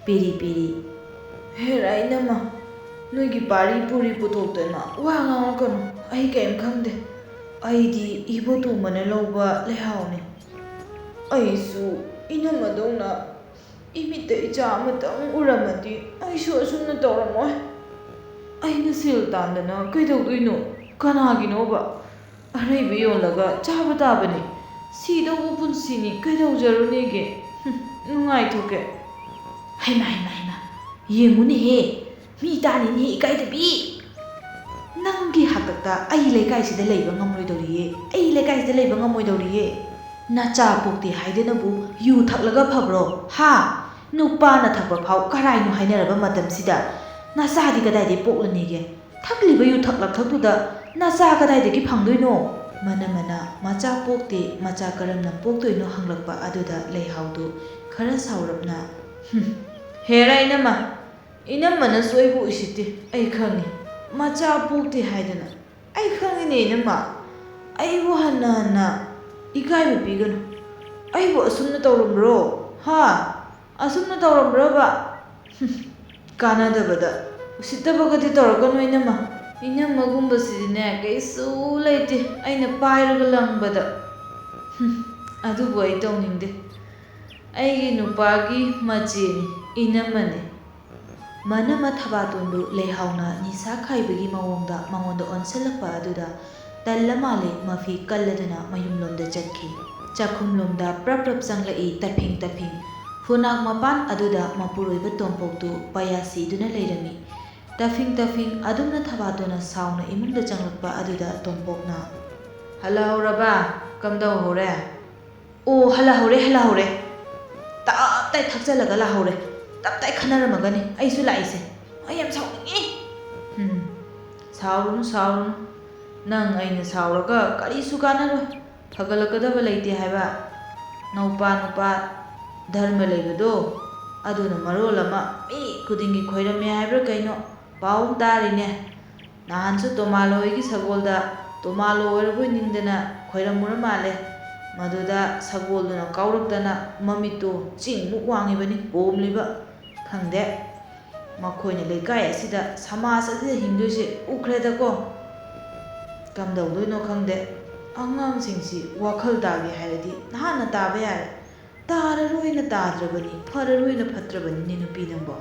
ꯄꯦꯔꯤ "ꯍꯦꯔꯥ ꯏꯅꯝꯃ, ꯅꯣꯏꯒꯤ ꯄꯥꯔꯤ ꯄꯨꯔꯤ ꯄꯨꯊꯣꯛꯇꯅ ꯋꯥ ꯉꯥꯡꯉꯛꯀꯅꯨ, ꯑꯩ ꯀꯩꯝ ꯈꯪꯗꯦ, ꯑꯩꯗꯤ ꯏꯕꯣꯇꯣꯝꯕꯅ ꯂꯧꯕ ꯂꯩꯍꯥꯎꯅꯤ꯫ ꯑꯩꯁꯨ ꯏꯅꯝꯃꯗꯧꯅ ꯏꯃꯤꯠꯇ ꯏꯆꯥ ꯑꯃꯇꯪ ꯎꯔꯝꯃꯗꯤ ꯑꯩꯁꯨ ꯑꯁꯨꯝꯅ ꯇꯧꯔꯝꯃꯣꯏ꯫ ꯑꯩꯅ ꯁꯦꯜ ꯇꯥꯟꯗꯅ ꯀꯩꯗꯧꯗꯣꯏꯅꯣ? ꯀꯅꯥꯒꯤꯅꯣꯕ? ꯑꯔꯩꯕ ꯌꯣꯜꯂꯒ ꯆꯥꯕ ꯇꯥꯕꯅꯤ, ꯁꯤꯗꯧꯕ ꯄꯨꯟꯁꯤꯅꯤ, ꯀꯩꯗꯧꯖꯔꯨꯅꯦꯒꯦ? ꯅꯨꯡꯉꯥꯏꯊꯣꯛꯀꯦ." "ꯍꯩꯃꯥ, ꯌꯦꯡꯉꯨꯅꯦꯍꯦ, ꯃꯤ ꯇꯥꯅꯤꯅꯦꯍꯦ ꯏꯀꯥꯏꯗꯕꯤ! ꯅꯪꯒꯤ ꯍꯥꯛꯇꯛꯇ ꯑꯩ ꯂꯩꯀꯥꯏꯁꯤꯗ ꯂꯩꯕ ꯉꯝꯃꯣꯏꯗꯧꯔꯤꯌꯦ, ꯅꯆꯥ ꯄꯣꯛꯇꯦ ꯍꯥꯏꯗꯅꯕꯨ ꯌꯨ ꯊꯛꯂꯒ ꯐꯕ꯭ꯔꯣ? ꯍꯥ? ꯅꯨꯄꯥꯅ ꯊꯛꯄ ꯐꯥꯎ ꯀꯔꯥꯏꯅꯣ ꯍꯥꯏꯅꯔꯕ ꯃꯇꯝꯁꯤꯗ ꯅꯆꯥꯗꯤ ꯀꯗꯥꯏꯗꯒꯤ ꯄꯣꯛꯂꯅꯤꯒꯦ? ꯊꯛꯂꯤꯕ ꯌꯨꯊꯛ ꯂꯥꯛꯊꯛꯇꯨꯗ ꯅꯆꯥ ꯀꯗꯥꯏꯗꯒꯤ ꯐꯪꯗꯣꯏꯅꯣ? ꯃꯅꯃꯅ ꯃꯆꯥ ꯄꯣꯛꯇꯦ ꯃꯆꯥ ꯀꯔꯝꯅ ꯄꯣꯛꯇꯣꯏꯅꯣ ꯍꯪꯂꯛꯄ ꯑꯗꯨꯗ ꯂꯩꯍꯥꯎꯗꯨ ꯈꯔ ꯁꯥꯎꯔꯞꯅ ꯍꯦꯔꯥ ꯏꯅꯝꯃꯅꯁꯨ ꯑꯩꯕꯨ ꯎꯁꯤꯠꯇꯦ ꯑꯩ ꯈꯪꯉꯤ ꯃꯆꯥ ꯄꯣꯛꯇꯦ ꯍꯥꯏꯗꯅ ꯑꯩ ꯈꯪꯉꯤꯅꯦ ꯏꯅꯝꯃ ꯑꯩꯕꯨ ꯍꯟꯅ ꯏꯀꯥꯏꯕ ꯄꯤꯒꯅꯨ ꯑꯩꯕꯨ ꯑꯁꯨꯝꯅ ꯇꯧꯔꯝꯕ꯭ꯔꯣ ꯑꯁꯨꯝꯅ ꯇꯧꯔꯝꯕ꯭ꯔꯕ ꯀꯥꯟꯅꯗꯕꯗ ꯎꯁꯤꯠꯇꯕꯒꯗꯤ ꯇꯧꯔꯛꯀꯅꯨ ꯏꯅꯝꯃꯒꯨꯝꯕꯁꯤꯗꯤꯅꯦ ꯀꯩꯁꯨ ꯂꯩꯇꯦ ꯑꯩꯅ ꯄꯥꯏꯔꯒ ꯂꯪꯕꯗ ꯑꯗꯨꯕꯨ ꯑꯩ ꯇꯧꯅꯤꯡꯗꯦ ꯑꯩꯒꯤ ꯅꯨꯄꯥꯒꯤ ꯃꯆꯦꯅꯤ ꯏꯅꯝꯃꯅꯤ ꯃꯅꯃ ꯊꯕꯥꯇꯣꯟꯕꯨ ꯂꯩꯍꯥꯎꯅ ꯅꯤꯁꯥ ꯈꯥꯏꯕꯒꯤ ꯃꯑꯣꯡꯗ ꯃꯉꯣꯟꯗ ꯑꯣꯟꯁꯤꯜꯂꯛꯄ ꯑꯗꯨꯗ ꯇꯜꯂ ꯃꯥꯜꯂꯦ ꯃꯐꯤ ꯀꯜꯂꯗꯨꯅ ꯃꯌꯨꯝꯂꯣꯝꯗ ꯆꯠꯈꯤ ꯆꯥꯛꯈꯨꯝꯂꯣꯝꯗ ꯄ꯭ꯔꯞ ꯆꯪꯂꯛꯏ ꯇꯐꯤꯡ ꯐꯨꯅꯥꯛ ꯃꯄꯥꯟ ꯑꯗꯨꯗ ꯃꯄꯨꯔꯣꯏꯕ ꯇꯣꯝꯄꯣꯛꯇꯨ ꯄaya ꯁꯤꯗꯨꯅ ꯂꯩꯔꯝꯃꯤ ꯇꯐꯤꯡ ꯑꯗꯨꯝꯅ ꯊꯕꯥꯇꯣꯟꯅ ꯁꯥꯎꯅ ꯏꯃꯨꯡꯗ ꯆꯪꯂꯛꯄ ꯑꯗꯨꯗ ꯇꯣꯝꯄꯣꯛꯅ ꯍꯜꯂꯍꯧꯔꯕ ꯀꯝꯗꯧꯍꯧꯔꯦ ꯑꯣ ꯍꯜꯂꯍꯧꯔꯦ ꯇꯞꯇꯥꯏ ꯊꯛꯆꯜꯂꯒ ꯂꯥꯛꯍꯧꯔꯦ ꯇꯞꯇꯥꯏ ꯈꯟꯅꯔꯝꯃꯒꯅꯤ ꯑꯩꯁꯨ ꯂꯥꯛꯏꯁꯦ ꯑꯩ ꯌꯥꯝ ꯁꯥꯎꯅꯤꯡꯉꯤ ꯁꯥꯎꯔꯨꯅꯨ ꯅꯪ ꯑꯩꯅ ꯁꯥꯎꯔꯒ ꯀꯔꯤꯁꯨ ꯀꯥꯟꯅꯔꯣꯏ ꯐꯒꯠꯂꯛꯀꯗꯕ ꯂꯩꯇꯦ ꯍꯥꯏꯕ ꯅꯨꯄꯥ ꯙꯔꯃ ꯂꯩꯕꯗꯣ ꯑꯗꯨꯅ ꯃꯔꯣꯜ ꯑꯃ ꯃꯤ ꯈꯨꯗꯤꯡꯒꯤ ꯈꯣꯏꯔꯝꯃꯦ ꯍꯥꯏꯕ꯭ꯔꯥ ꯀꯩꯅꯣ ꯄꯥꯎ ꯇꯥꯔꯤꯅꯦ ꯅꯍꯥꯟꯁꯨ ꯇꯣꯃꯥꯂꯣ ꯍꯣꯏꯒꯤ ꯁꯒꯣꯜꯗ ꯇꯣꯃꯥꯂꯣ ꯑꯣꯏꯔꯕꯣꯏ ꯅꯤꯡꯗꯅ ꯈꯣꯏꯔꯝꯃꯨꯔ ꯃꯥꯜꯂꯦ ꯃꯗꯨꯗ ꯁꯒꯣꯜꯗꯨꯅ ꯀꯥꯎꯔꯛꯇꯅ ꯃꯃꯤꯠꯇꯣ ꯆꯤꯡꯃꯨꯛ ꯋꯥꯡꯉꯤꯕꯅꯤ ꯄꯣꯝꯂꯤꯕ ꯈꯪꯗꯦ ꯃꯈꯣꯏꯅ ꯂꯩꯀꯥꯏ ꯑꯁꯤꯗ ꯁꯃꯥꯖ ꯑꯁꯤꯗ ꯍꯤꯡꯗꯣꯏꯁꯦ ꯎꯈ꯭ꯔꯦꯗꯀꯣ ꯀꯝꯗꯧꯗꯣꯏꯅꯣ ꯈꯪꯗꯦ ꯑꯉꯥꯡꯁꯤꯡꯁꯤ ꯋꯥꯈꯜ ꯇꯥꯒꯦ ꯍꯥꯏꯔꯗꯤ ꯅꯍꯥꯟꯅ ꯇꯥꯕ ꯌꯥꯔꯦ ꯇꯥꯔꯔꯣꯏꯅ ꯇꯥꯗ꯭ꯔꯕꯅꯤ ꯐꯔꯔꯣꯏꯅ ꯐꯠꯇ꯭ꯔꯕꯅꯤꯅꯦ ꯅꯨꯄꯤ ꯅꯪꯕꯣ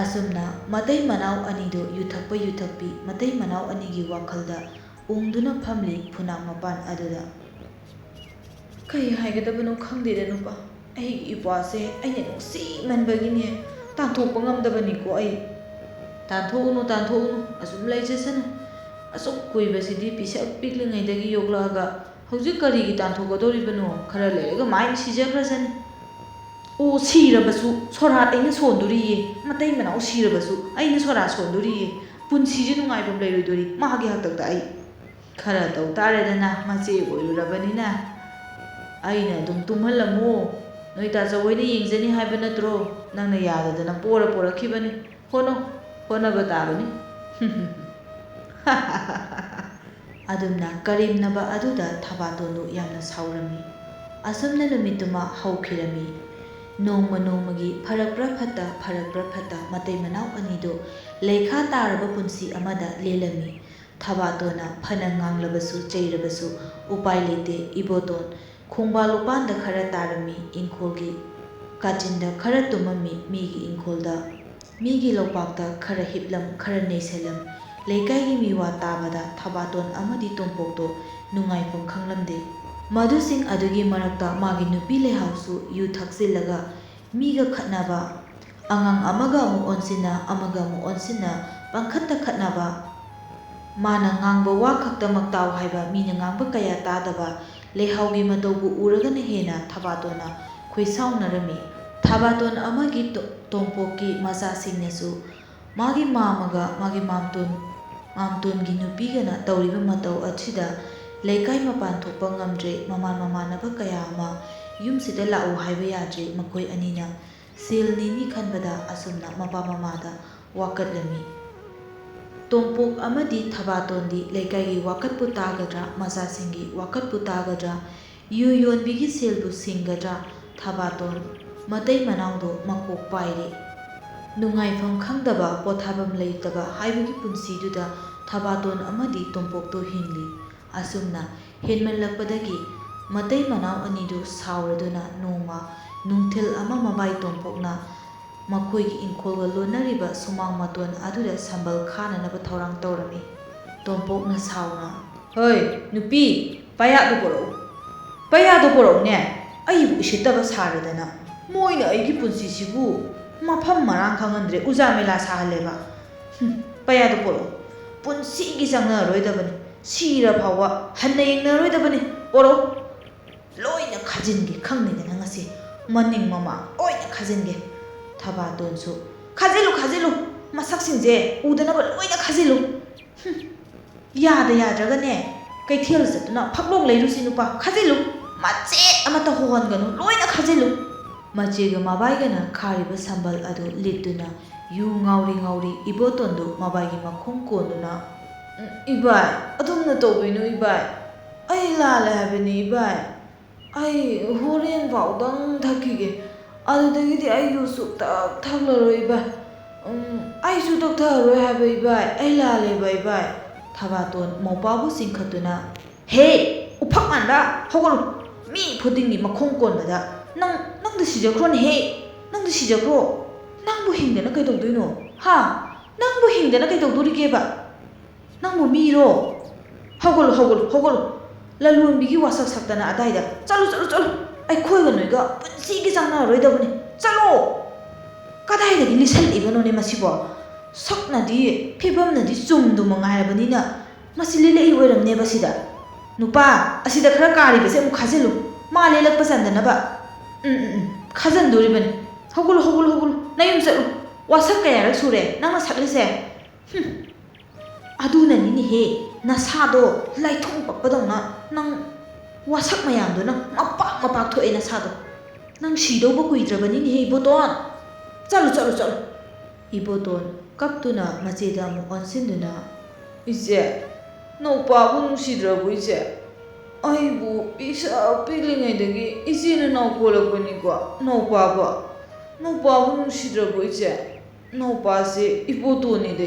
ꯑꯁꯨꯝꯅ ꯃꯇꯩ ꯃꯅꯥꯎ ꯑꯅꯤꯗꯨ ꯌꯨꯊꯛꯄ ꯌꯨꯊꯛꯄꯤ ꯃꯇꯩ ꯃꯅꯥꯎ ꯑꯅꯤꯒꯤ ꯋꯥꯈꯜꯗ ꯎꯪꯗꯨꯅ ꯐꯝꯂꯤ ꯐꯨꯅꯥꯛ ꯃꯄꯥꯟ ꯑꯗꯨꯗ ꯀꯩ ꯍꯥꯏꯒꯗꯕꯅꯣ ꯈꯪꯗꯦꯗ ꯅꯨꯄꯥ ꯑꯩꯒꯤ ꯏꯄ꯭ꯋꯥꯁꯦ ꯑꯩꯅ ꯅꯨꯡꯁꯤꯃꯟꯕꯒꯤꯅꯦ ꯇꯥꯟꯊꯣꯛꯄ ꯉꯝꯗꯕꯅꯤꯀꯣ ꯑꯩ ꯇꯥꯟꯊꯣꯛꯎꯅꯨ ꯑꯁꯨꯝ ꯂꯩꯖꯁꯅꯨ ꯑꯁꯨꯛ ꯀꯨꯏꯕꯁꯤꯗꯤ ꯄꯤꯁꯛ ꯄꯤꯛꯂꯤꯉꯩꯗꯒꯤ ꯌꯣꯛꯂꯛꯑꯒ ꯍꯧꯖꯤꯛ ꯀꯔꯤꯒꯤ ꯇꯥꯟꯊꯣꯛꯀꯗꯧꯔꯤꯕꯅꯣ ꯈꯔ ꯂꯩꯔꯒ ꯃꯥꯏꯅ ꯁꯤꯖꯈ꯭ꯔꯁꯅꯤ ꯑꯣ ꯁꯤꯔꯕꯁꯨ ꯁꯣꯔꯥꯠ ꯑꯩꯅ ꯁꯣꯟꯗꯣꯔꯤꯌꯦ ꯃꯇꯩ ꯃꯅꯥꯎ ꯁꯤꯔꯕꯁꯨ ꯑꯩꯅ ꯁꯣꯔꯥꯠ ꯁꯣꯟꯗꯣꯔꯤꯌꯦ ꯄꯨꯟꯁꯤꯁꯦ ꯅꯨꯡꯉꯥꯏꯐꯝ ꯂꯩꯔꯣꯏꯗꯣꯔꯤ ꯃꯥꯒꯤ ꯍꯥꯛꯇꯛꯇ ꯑꯩ ꯈꯔ ꯇꯧ ꯇꯥꯔꯦꯗꯅ ꯃꯆꯦ ꯑꯣꯏꯔꯨꯔꯕꯅꯤꯅ ꯑꯩꯅ ꯑꯗꯨꯝ ꯇꯨꯝꯍꯜꯂꯝꯃꯣ ꯅꯣꯏ ꯇꯥꯆꯧ ꯍꯣꯏꯅ ꯌꯦꯡꯖꯅꯤ ꯍꯥꯏꯕ ꯅꯠꯇ꯭ꯔꯣ ꯅꯪꯅ ꯌꯥꯗꯗꯅ ꯄꯣꯔꯛꯈꯤꯕꯅꯤ ꯍꯣꯠꯅꯕ ꯇꯥꯕꯅꯤ ꯑꯗꯨꯝꯅ ꯀꯔꯦꯝꯅꯕ ꯑꯗꯨꯗ ꯊꯕꯥꯇꯣꯟꯗꯨ ꯌꯥꯝꯅ ꯁꯥꯎꯔꯝꯃꯤ ꯑꯁꯨꯝꯅ ꯅꯨꯃꯤꯠꯇꯨꯃ ꯍꯧꯈꯤꯔꯝꯃꯤ ꯅꯣꯡꯃꯒꯤ ꯐꯔꯛꯄ꯭ꯔꯥ ꯐꯠꯇ ꯃꯇꯩ ꯃꯅꯥꯎ ꯑꯅꯤꯗꯨ ꯂꯩꯈꯥ ꯇꯥꯔꯕ ꯄꯨꯟꯁꯤ ꯑꯃꯗ ꯂꯦꯜꯂꯝꯃꯤ ꯊꯕꯥꯇꯣꯟꯅ ꯐꯅ ꯉꯥꯡꯂꯕꯁꯨ ꯆꯩꯔꯕꯁꯨ ꯎꯄꯥꯏ ꯂꯩꯇꯦ ꯏꯕꯣꯇꯣꯟ ꯈꯣꯡꯕꯥꯜ ꯂꯨꯄꯥꯟꯗ ꯈꯔ ꯇꯥꯔꯝꯃꯤ ꯏꯪꯈꯣꯜꯒꯤ ꯀꯥꯆꯤꯟꯗ ꯈꯔ ꯇꯨꯝꯃꯝꯃꯤ ꯃꯤꯒꯤ ꯏꯪꯈꯣꯜꯗ ꯃꯤꯒꯤ ꯂꯧꯄꯥꯛꯇ ꯈꯔ ꯍꯤꯞꯂꯝ ꯈꯔ ꯅꯩꯁꯜꯂꯝ ꯂꯩꯀꯥꯏꯒꯤ ꯃꯤꯋꯥ ꯇꯥꯕꯗ ꯊꯕꯥꯇꯣꯟ ꯑꯃꯗꯤ ꯇꯣꯝꯄꯣꯛꯇꯣ ꯅꯨꯡꯉꯥꯏꯐꯝ ꯈꯪꯂꯝꯗꯦ ꯃꯗꯨꯁꯤꯡ ꯑꯗꯨꯒꯤ ꯃꯔꯛꯇ ꯃꯥꯒꯤ ꯅꯨꯄꯤ ꯂꯩꯍꯥꯎꯁꯨ ꯌꯨ ꯊꯛꯆꯤꯜꯂꯒ ꯃꯤꯒ ꯈꯠꯅꯕ ꯑꯉꯥꯡ ꯑꯃꯒ ꯑꯃꯨꯛ ꯑꯣꯟꯁꯤꯟꯅ ꯄꯪꯈꯠꯇ ꯈꯠꯅꯕ ꯃꯥꯅ ꯉꯥꯡꯕ ꯋꯥ ꯈꯛꯇꯃꯛ ꯇꯥꯎ ꯍꯥꯏꯕ ꯃꯤꯅ ꯉꯥꯡꯕ ꯀꯌꯥ ꯇꯥꯗꯕ ꯂꯩꯍꯥꯎꯒꯤ ꯃꯇꯧꯕꯨ ꯎꯔꯒꯅ ꯍꯦꯟꯅ ꯊꯕꯥꯇꯣꯟꯅ ꯈꯣꯏꯁꯥꯎꯅꯔꯝꯃꯤ ꯊꯕꯥꯇꯣꯟ ꯑꯃꯒꯤ ꯇꯣꯝꯄꯣꯛꯀꯤ ꯃꯆꯥꯁꯤꯡꯅꯁꯨ ꯃꯥꯒꯤ ꯃꯥꯝꯃꯒ ꯃꯥꯒꯤ ꯃꯥꯝꯇꯣꯟꯒꯤ ꯅꯨꯄꯤꯒꯅ ꯇꯧꯔꯤꯕ ꯃꯇꯧ ꯑꯁꯤꯗ ꯂꯩꯀꯥꯏ ꯃꯄꯥꯟ ꯊꯣꯛꯄ ꯉꯝꯗ꯭ꯔꯦ ꯃꯃꯥꯟꯅꯕ ꯀꯌా ꯑꯃ ꯌꯨꯝꯁꯤꯗ ꯂꯥꯛꯎ ꯍꯥꯏꯕ ꯌꯥꯗ꯭ꯔꯦ ꯃꯈꯣꯏ ꯑꯅꯤꯅ ꯁꯦꯜ ꯅꯤꯅꯤ ꯈꯟꯕꯗ ꯑꯁꯨꯝꯅ ꯃꯄꯥ ꯃꯃꯥꯗ ꯋꯥꯀꯠꯂꯝꯃꯤ ꯇꯣꯝꯄꯣꯛ ꯑꯃꯗꯤ ꯊꯕꯥꯇꯣꯟꯗꯤ ꯂꯩꯀꯥꯏꯒꯤ ꯋꯥꯀꯠꯄꯨ ꯇꯥꯒꯗ꯭ꯔꯥ ꯃꯆꯥꯁꯤꯡꯒꯤ ꯋꯥꯀꯠꯄꯨ ꯇꯥꯒꯗ꯭ꯔꯥ ꯌꯨ ꯌꯣꯟꯕꯤꯒꯤ ꯁꯦꯜꯕු ꯁꯤꯡꯒꯗ꯭ꯔꯥ ꯊꯕꯥꯇꯣꯟ ꯃꯇꯩ ꯃꯅꯥꯎꯗꯣ ꯃꯀꯣꯛ ꯄꯥꯏꯔꯦ ꯅꯨꯡꯉꯥꯏꯐꯝ ꯈꯪꯗꯕ ꯄꯣꯊꯥꯐꯝ ꯂꯩꯇꯕ ꯍꯥꯏꯕꯒꯤ ꯄꯨꯟꯁꯤꯗꯨꯗ ꯊꯕꯥꯇꯣꯟ ꯑꯃꯗꯤ ꯇꯣꯝꯄꯣꯛꯇꯣ ꯍꯤꯡꯂꯤ ꯑꯁꯨꯝꯅ ꯍꯦꯟꯃꯜꯂꯛꯄꯗꯒꯤ ꯃꯇꯩ ꯃꯅꯥꯎ ꯑꯅꯤꯗꯨ ꯁꯥꯎꯔꯗꯨꯅ ꯅꯣꯡꯃ ꯅꯨꯡꯊꯤꯜ ꯑꯃ ꯃꯕꯥꯏ ꯇꯣꯝꯄꯣꯛꯅ ꯃꯈꯣꯏꯒꯤ ꯏꯪꯈꯣꯜꯒ ꯂꯣꯟꯅꯔꯤꯕ ꯁꯨꯃꯥꯡ ꯃꯇꯣꯟ ꯑꯗꯨꯗ ꯁꯝꯕꯜ ꯈꯥꯅꯅꯕ ꯊꯧꯔꯥꯡ ꯇꯧꯔꯝꯃꯤ ꯇꯣꯝꯄꯣꯛꯅ ꯁꯥꯎꯅ ꯍꯣꯏ ꯅꯨꯄꯤ ꯄꯌꯥꯗꯣ ꯄꯣꯔꯛꯎꯅꯦ ꯑꯩꯕꯨ ꯎꯁꯤꯠꯇꯕ ꯁꯥꯔꯗꯅ ꯃꯣꯏꯅ ꯑꯩꯒꯤ ꯄꯨꯟꯁꯤꯁꯤꯕꯨ ꯃꯐꯝ ꯃꯔꯥꯡ ꯈꯪꯍꯟꯗ꯭ರೆ ꯎꯖꯥ ꯃꯦꯂꯥ ꯁꯥꯍꯜꯂꯦꯕ ꯄꯌꯥꯗꯣ ꯄꯣꯔꯛꯎ ꯄꯨꯟꯁꯤꯒꯤ ꯆꯪꯅꯔꯣꯏꯗꯕꯅꯤ ꯁꯤꯔ ꯐꯥꯎꯕ ꯍꯟꯅ ꯌꯦꯡꯅꯔꯣꯏꯗꯕꯅꯤ ꯄꯣꯔꯛꯎ ꯂꯣꯏꯅ ꯈꯥꯖꯤꯟꯒꯦ ꯈꯪꯅꯤꯗꯅ ꯉꯁꯤ ꯃꯅꯤꯡ ꯃꯃꯥꯡ ꯂꯣꯏꯅ ꯈꯥꯖꯤꯟꯒꯦ ꯊꯕꯥꯇꯣꯟꯁꯨ ꯈꯥꯖꯤꯜꯂꯨ ꯃꯁꯛꯁꯤꯡꯁꯦ ꯎꯗꯅꯕ ꯂꯣꯏꯅ ꯈꯥꯖꯤꯜꯂꯨ ꯌꯥꯗ꯭ꯔꯒꯅꯦ ꯀꯩꯊꯦꯜ ꯆꯠꯇꯨꯅ ꯐꯛꯂꯣꯡ ꯂꯩꯔꯨꯁꯤ ꯅꯨꯄꯥ ꯈꯥꯖꯤꯜꯂꯨ ꯃꯆꯦꯠ ꯑꯃꯠꯇ ꯍꯣꯍꯟꯒꯅꯨ ꯂꯣꯏꯅ ꯈꯥꯖꯤꯜꯂꯨ ꯃꯆꯦꯒ ꯃꯕꯥꯏꯒꯅ ꯈꯥꯔꯤꯕ ꯁꯝꯕꯜ ꯑꯗꯨ ꯂꯤꯠꯇꯨꯅ ꯌꯨ ꯉꯥꯎꯔꯤ ꯉꯥꯎꯔꯤ ꯏꯕꯣꯇꯣꯟꯗꯨ ꯃꯕꯥꯏꯒꯤ ꯃꯈꯣꯡ ꯀꯣꯟꯗꯨꯅ ꯏꯕꯥꯏ ꯑꯗꯨꯝꯅ ꯇꯧꯕꯤꯅꯨ ꯏꯕꯥꯏ ꯑꯩ ꯂꯥꯜꯂꯦ ꯍꯥꯏꯕꯅꯤ ꯏꯕꯥꯏ ꯑꯩ ꯍꯣꯔꯦꯟ ꯐꯥꯎꯗꯪ ꯊꯛꯈꯤꯒꯦ ꯑꯗꯨꯗꯒꯤꯗꯤ ꯑꯩ ꯌꯨ ꯁꯨꯛꯊꯛ ꯊꯛꯂꯔꯣꯏ ꯏꯕꯥꯏ ꯑꯩ ꯁꯨꯛꯊꯛ ꯊꯛꯑꯔꯣꯏ ꯍꯥꯏꯕ ꯏꯕꯥꯏ ꯑꯩ ꯂꯥꯜꯂꯦꯕ ꯏꯕꯥꯏ ꯊꯕꯥꯇꯣꯟ ꯃꯧꯄꯥꯕꯨ ꯆꯤꯡꯈꯠꯇꯨꯅ ꯍꯦ ꯎꯐꯛ ꯃꯥꯟꯕ ꯍꯧꯒꯠꯂꯨ ꯃꯤ ꯈꯨꯗꯤꯡꯒꯤ ꯃꯈꯣꯡ ꯀꯣꯟꯕꯗ ꯅꯪꯗꯤ ꯁꯤꯖꯈ꯭ꯔꯣꯅꯦꯍꯦ ꯅꯪꯗꯤ ꯁꯤꯖꯈ꯭ꯔꯣ ꯅꯪꯕꯨ ꯍꯤꯡꯗꯅ ꯀꯩꯗꯧꯗꯣꯏꯅꯣ ꯍꯥ ꯅꯪꯕꯨ ꯍꯤꯡꯗꯅ ꯀꯩꯗꯧꯗꯣꯔꯤꯒꯦꯕ ꯅꯪꯕꯨ ꯃꯤꯔꯣ ꯍꯧꯒꯠꯂꯨ ꯂꯂꯣꯟꯕꯤꯒꯤ ꯋꯥꯁꯛ ꯁꯛꯇꯅ ꯑꯗꯥꯏꯗ ꯆꯠꯂꯨ ꯑꯩꯈꯣꯏꯒ ꯅꯣꯏꯒ ꯄꯨꯟꯁꯤꯒꯤ ꯆꯪꯅꯔꯔꯣꯏꯗꯕꯅꯤ ꯆꯠꯂꯣ ꯀꯗꯥꯏꯗꯒꯤ ꯂꯤꯁꯜꯂꯛꯏꯕꯅꯣꯅꯦ ꯃꯁꯤꯕꯣ ꯁꯛꯅꯗꯤ ꯐꯤꯕꯝꯅꯗꯤ ꯆꯨꯝꯗꯨ ꯃꯉꯥꯏꯔꯕꯅꯤꯅ ꯃꯁꯤ ꯂꯤꯂꯛꯏ ꯑꯣꯏꯔꯝꯅꯦꯕ ꯁꯤꯗ ꯅꯨꯄꯥ ꯑꯁꯤꯗ ꯈꯔ ꯀꯥꯔꯤꯕꯁꯦ ꯑꯃꯨꯛ ꯈꯥꯖꯤꯜꯂꯨ ꯃꯥ ꯂꯦꯜꯂꯛꯄ ꯆꯟꯗꯅꯕ ꯈꯥꯖꯤꯟꯗꯣꯔꯤꯕꯅꯤ ꯍꯧꯒꯠꯂꯨ ꯅꯌꯨꯝ ꯆꯠꯂꯨ ꯋꯥꯁꯛ ꯀꯌꯥꯔꯛ ꯁꯨꯔꯦ ꯅꯪꯅ ꯁꯛꯂꯤꯁꯦ ꯑꯗꯨꯅꯅꯤꯅꯦꯍꯦ ꯅꯁꯥꯗꯣ ꯂꯥꯏꯊꯣꯡ ꯄꯛꯄꯗꯧꯅ ꯅꯪ ꯋꯥꯁꯛ ꯃꯌꯥꯝꯗꯣ ꯅꯪ ꯃꯄꯥꯛ ꯊꯣꯛꯑꯦ ꯅꯁꯥꯗꯣ ꯅꯪ ꯁꯤꯗꯧꯕ ꯀꯨꯏꯗ꯭ꯔꯕꯅꯤꯅꯦꯍꯦ ꯏꯕꯣꯇꯣꯟ ꯆꯠꯂꯨ ꯏꯕꯣꯇꯣꯟ ꯀꯞꯇꯨꯅ ꯃꯆꯦꯗ ꯑꯃꯨꯛ ꯑꯣꯟꯁꯤꯟꯗꯨꯅ ꯏꯆꯦ ꯅꯧꯄꯥꯕꯨ ꯅꯨꯡꯁꯤꯗ꯭ꯔꯕꯣ ꯏꯆꯦ ꯑꯩꯕꯨ ꯄꯤꯛꯂꯤꯉꯩꯗꯒꯤ ꯏꯆꯦꯅ ꯅꯧꯀꯣꯜꯂꯛꯄꯅꯤꯀꯣ ꯅꯧꯄꯥꯕꯨ ꯅꯨꯡꯁꯤꯗ꯭ꯔꯕꯣ ꯏꯆꯦ ꯅꯧꯄꯥꯁꯦ ꯏꯕꯣꯇꯣꯟꯅꯤꯗ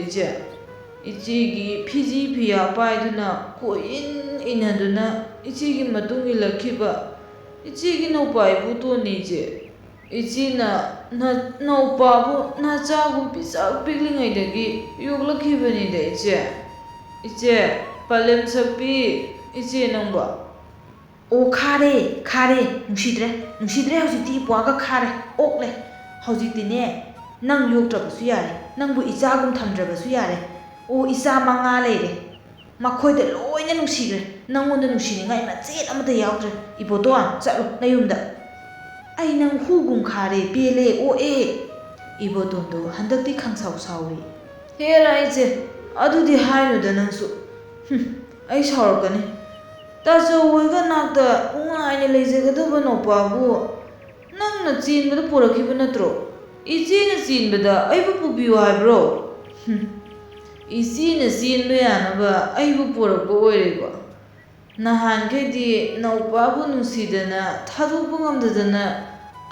ꯏꯆꯦꯒꯤ ꯐꯤꯖꯤ ꯐꯤꯌꯥ ꯄꯥꯏꯗꯨꯅ ꯀꯣꯏꯏꯟ ꯏꯟꯅꯗꯨꯅ ꯏꯆꯦꯒꯤ ꯃꯇꯨꯡ ꯏꯜꯂꯛꯈꯤꯕ ꯏꯆꯦꯒꯤ ꯅꯧꯄꯥ ꯏꯕꯣꯇꯣꯟꯅꯤ ꯏꯆꯦꯅ ꯅꯧꯄꯥꯕꯨ ꯅꯆꯥꯒꯨꯝ ꯄꯤꯛꯂꯤꯉꯩꯗꯒꯤ ꯌꯣꯛꯂꯛꯈꯤꯕꯅꯤꯗ ꯏꯆꯦ ꯄꯂꯦꯝ ꯁꯛꯄꯤ ꯏꯆꯦ ꯅꯪꯕꯣ ꯑꯣ ꯈꯥꯔꯦ ꯅꯨꯡꯁꯤꯗ꯭ꯔꯦ ꯍꯧꯖꯤꯛꯇꯤ ꯏꯄ꯭ꯋꯥꯒ ꯈꯥꯔꯦ ꯑꯣꯛꯂꯦ ꯍꯧꯖꯤꯛꯇꯤꯅꯦ ꯅꯪ ꯌꯣꯛꯇ꯭ꯔꯕꯁꯨ ꯌꯥꯔꯦ ꯅꯪꯕꯨ ꯏꯆꯥꯒꯨꯝ ꯊꯝꯗ꯭ꯔꯕꯁꯨ ꯌꯥꯔꯦ ꯑꯣ ꯏꯆꯥ 5 ꯂꯩꯔꯦ ꯃꯈꯣꯏꯗ ꯂꯣꯏꯅ ꯅꯨꯡꯁꯤꯈ꯭ꯔꯦ ꯅꯪꯉꯣꯟꯗ ꯅꯨꯡꯁꯤꯅꯤꯡꯉꯥꯏ ꯃꯆꯦꯠ ꯑꯃꯠꯇ ꯌꯥꯎꯗ꯭ꯔꯦ ꯏꯕꯣꯇꯣꯟ ꯆꯠꯂꯨ ꯅꯌꯨꯝꯗ ꯑꯩ ꯅꯪ ꯍꯨꯒꯨꯝ ꯈꯥꯔꯦ ꯄꯦꯜꯂꯦ ꯑꯣꯛꯑꯦ ꯏꯕꯣꯇꯣꯟꯗꯨ ꯍꯟꯗꯛꯇꯤ ꯈꯪꯁꯥꯎ ꯁꯥꯎꯏ ꯍꯦꯔꯥ ꯏꯆꯦ ꯑꯗꯨꯗꯤ ꯍꯥꯏꯅꯨꯗ ꯅꯪꯁꯨ ꯑꯩ ꯁꯥꯎꯔꯛꯀꯅꯤ ꯇꯥꯆꯧ ꯍꯣꯏꯒ ꯅꯥꯛꯇ ꯅꯨꯡꯉꯥꯏꯅ ꯂꯩꯖꯒꯗꯕ ꯅꯧꯄꯥꯕꯨ ꯅꯪꯅ ꯆꯦꯟꯕꯗ ꯄꯨꯔꯛꯈꯤꯕ ꯅꯠꯇ꯭ꯔꯣ ꯏꯆꯦꯅ ꯆꯦꯟꯕꯗ ꯑꯩꯕꯨ ꯄꯨꯕꯤꯌꯨ ꯍꯥꯏꯕ꯭ꯔో ꯏꯆꯦꯅ ꯆꯦꯟꯕ ꯌꯥꯅꯕ ꯑꯩꯕꯨ ꯄꯣꯔꯛꯄ ꯑꯣꯏꯔꯦꯀꯣ ꯅꯍꯥꯟꯈꯩꯗꯤ ꯅꯧꯄꯥꯕꯨ ꯅꯨꯡꯁꯤꯗꯅ ꯊꯥꯗꯣꯛꯄ ꯉꯝꯗꯗꯅ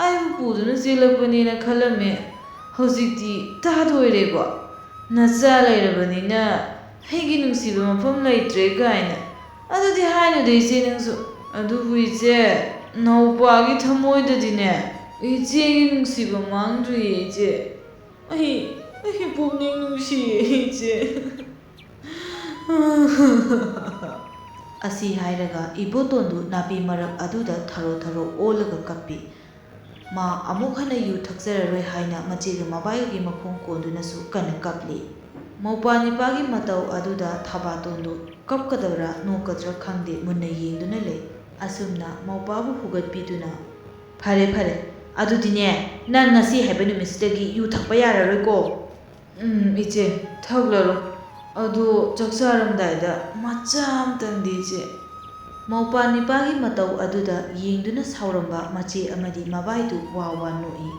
ꯑꯩꯕꯨ ꯄꯨꯗꯨꯅ ꯆꯦꯜꯂꯛꯄꯅꯦꯅ ꯈꯜꯂꯝꯃꯦ ꯍꯧꯖꯤꯛꯇꯤ ꯇꯥꯗꯣꯏꯔꯦꯀꯣ ꯅꯆꯥ ꯂꯩꯔꯕꯅꯤꯅ ꯑꯩꯒꯤ ꯅꯨꯡꯁꯤꯕ ꯃꯐꯝ ꯂꯩꯇ꯭ꯔꯦ ꯀꯥꯏꯅ ꯑꯗꯨꯗꯤ ꯍꯥꯏꯅꯨꯗ ꯏꯆꯦ ꯅꯪꯁꯨ ꯑꯗꯨꯕꯨ ꯏꯆꯦ ꯅꯧꯄꯥꯒꯤ ꯊꯃꯣꯏꯗꯗꯤꯅꯦ ꯏꯆꯦꯒꯤ ꯅꯨꯡꯁꯤꯕ ꯃꯥꯡꯗ꯭ꯔꯤꯌꯦ ꯏꯆꯦ ꯑꯩ ꯄꯨꯛꯅꯤꯡ ꯅꯨꯡꯁꯤꯌꯦ ꯏꯆꯦ ꯑꯁꯤ ꯍꯥꯏꯔꯒ ꯏꯕꯣꯇꯣꯟꯗꯨ ꯅꯥꯄꯤ ꯃꯔꯛ ꯑꯗꯨꯗ ꯊꯔꯣ ꯑꯣꯜꯂꯒ ꯀꯞꯄꯤ ꯃꯥ ꯑꯃꯨꯛ ꯍꯟꯅ ꯌꯨ ꯊꯛꯆꯔꯔꯣꯏ ꯍꯥꯏꯅ ꯃꯆꯦꯒ ꯃꯕꯥꯏꯒꯤ ꯃꯈꯣꯡ ꯀꯣꯟꯗꯨꯅꯁꯨ ꯀꯟꯅ ꯀꯞꯂꯤ ꯃꯧꯄ꯭ꯋꯥ ꯃꯇꯧ ꯑꯗꯨꯗ ꯊꯕꯥꯇꯣꯟꯗꯨ ꯀꯞꯀꯗꯧꯔꯥ ꯅꯣꯛꯀꯗ꯭ꯔꯥ ꯈꯪꯗꯦ ꯃꯨꯟꯅ ꯌꯦꯡꯗꯨꯅ ꯂꯩ ꯑꯁꯨꯝꯅ ꯃꯧꯄ꯭ꯋꯥꯕꯨ ꯍꯨꯒꯠꯄꯤꯗꯨꯅ ꯐꯔꯦ ꯑꯗꯨꯗꯤꯅꯦ ꯅꯪ ꯉꯁꯤ ꯍꯥꯏꯕ ꯅꯨꯃꯤꯠꯁꯤꯗꯒꯤ ꯌꯨ ꯊꯛꯄ ꯌꯥꯔꯔꯣꯏꯀꯣ ꯏꯆꯦ ꯊꯛꯂꯔꯣꯏ ꯑꯗꯣ ꯆꯥꯛꯆꯥꯔꯝꯗꯥꯏꯗ ꯃꯆꯥ ꯑꯃꯇꯪꯗꯤ ꯏꯆꯦ ꯃꯧꯄ꯭ꯋꯥ ꯃꯇꯧ ꯑꯗꯨꯗ ꯌꯦꯡꯗꯨꯅ ꯁꯥꯎꯔꯝꯕ ꯃꯆꯦ ꯑꯃꯗꯤ ꯃꯕꯥꯏꯗꯨ ꯋꯥ ꯅꯣꯛꯏ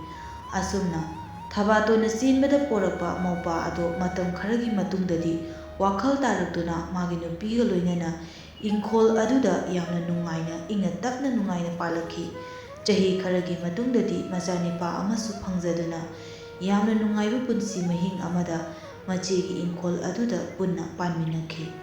ꯑꯁꯨꯝꯅ ꯊꯕꯥꯇꯣꯟꯅ ꯆꯦꯟꯕꯗ ꯄꯣꯔꯛꯄ ꯃꯧꯄ꯭ꯋꯥ ꯑꯗꯣ ꯃꯇꯝ ꯈꯔꯒꯤ ꯃꯇꯨꯡꯗꯗꯤ ꯋꯥꯈꯜ ꯇꯥꯔꯛꯇꯨꯅ ꯃꯥꯒꯤ ꯅꯨꯄꯤꯒ ꯂꯣꯏꯅꯅ ꯏꯪꯈꯣꯜ ꯑꯗꯨꯗ ꯌꯥꯝꯅ ꯅꯨꯡꯉꯥꯏꯅ ꯏꯪꯅ ꯇꯞꯅ ꯅꯨꯡꯉꯥꯏꯅ ꯄꯥꯜꯂꯛꯈꯤ ꯆꯍꯤ ꯈꯔꯒꯤ ꯃꯇꯨꯡꯗꯗꯤ ꯃꯆꯥꯅꯤꯄꯥ ꯑꯃꯁꯨ ꯐꯪꯖꯗꯨꯅ ꯌꯥꯝꯅ ꯅꯨꯡꯉꯥꯏꯕ ꯄꯨꯟꯁꯤ ꯃꯍꯤꯡ ꯑꯃꯗ ꯃꯆꯦꯒꯤ ꯏꯪꯈꯣꯜ ꯑꯗꯨꯗ ꯄꯨꯟꯅ ꯄꯥꯟꯃꯤꯟꯅꯈꯤ꯫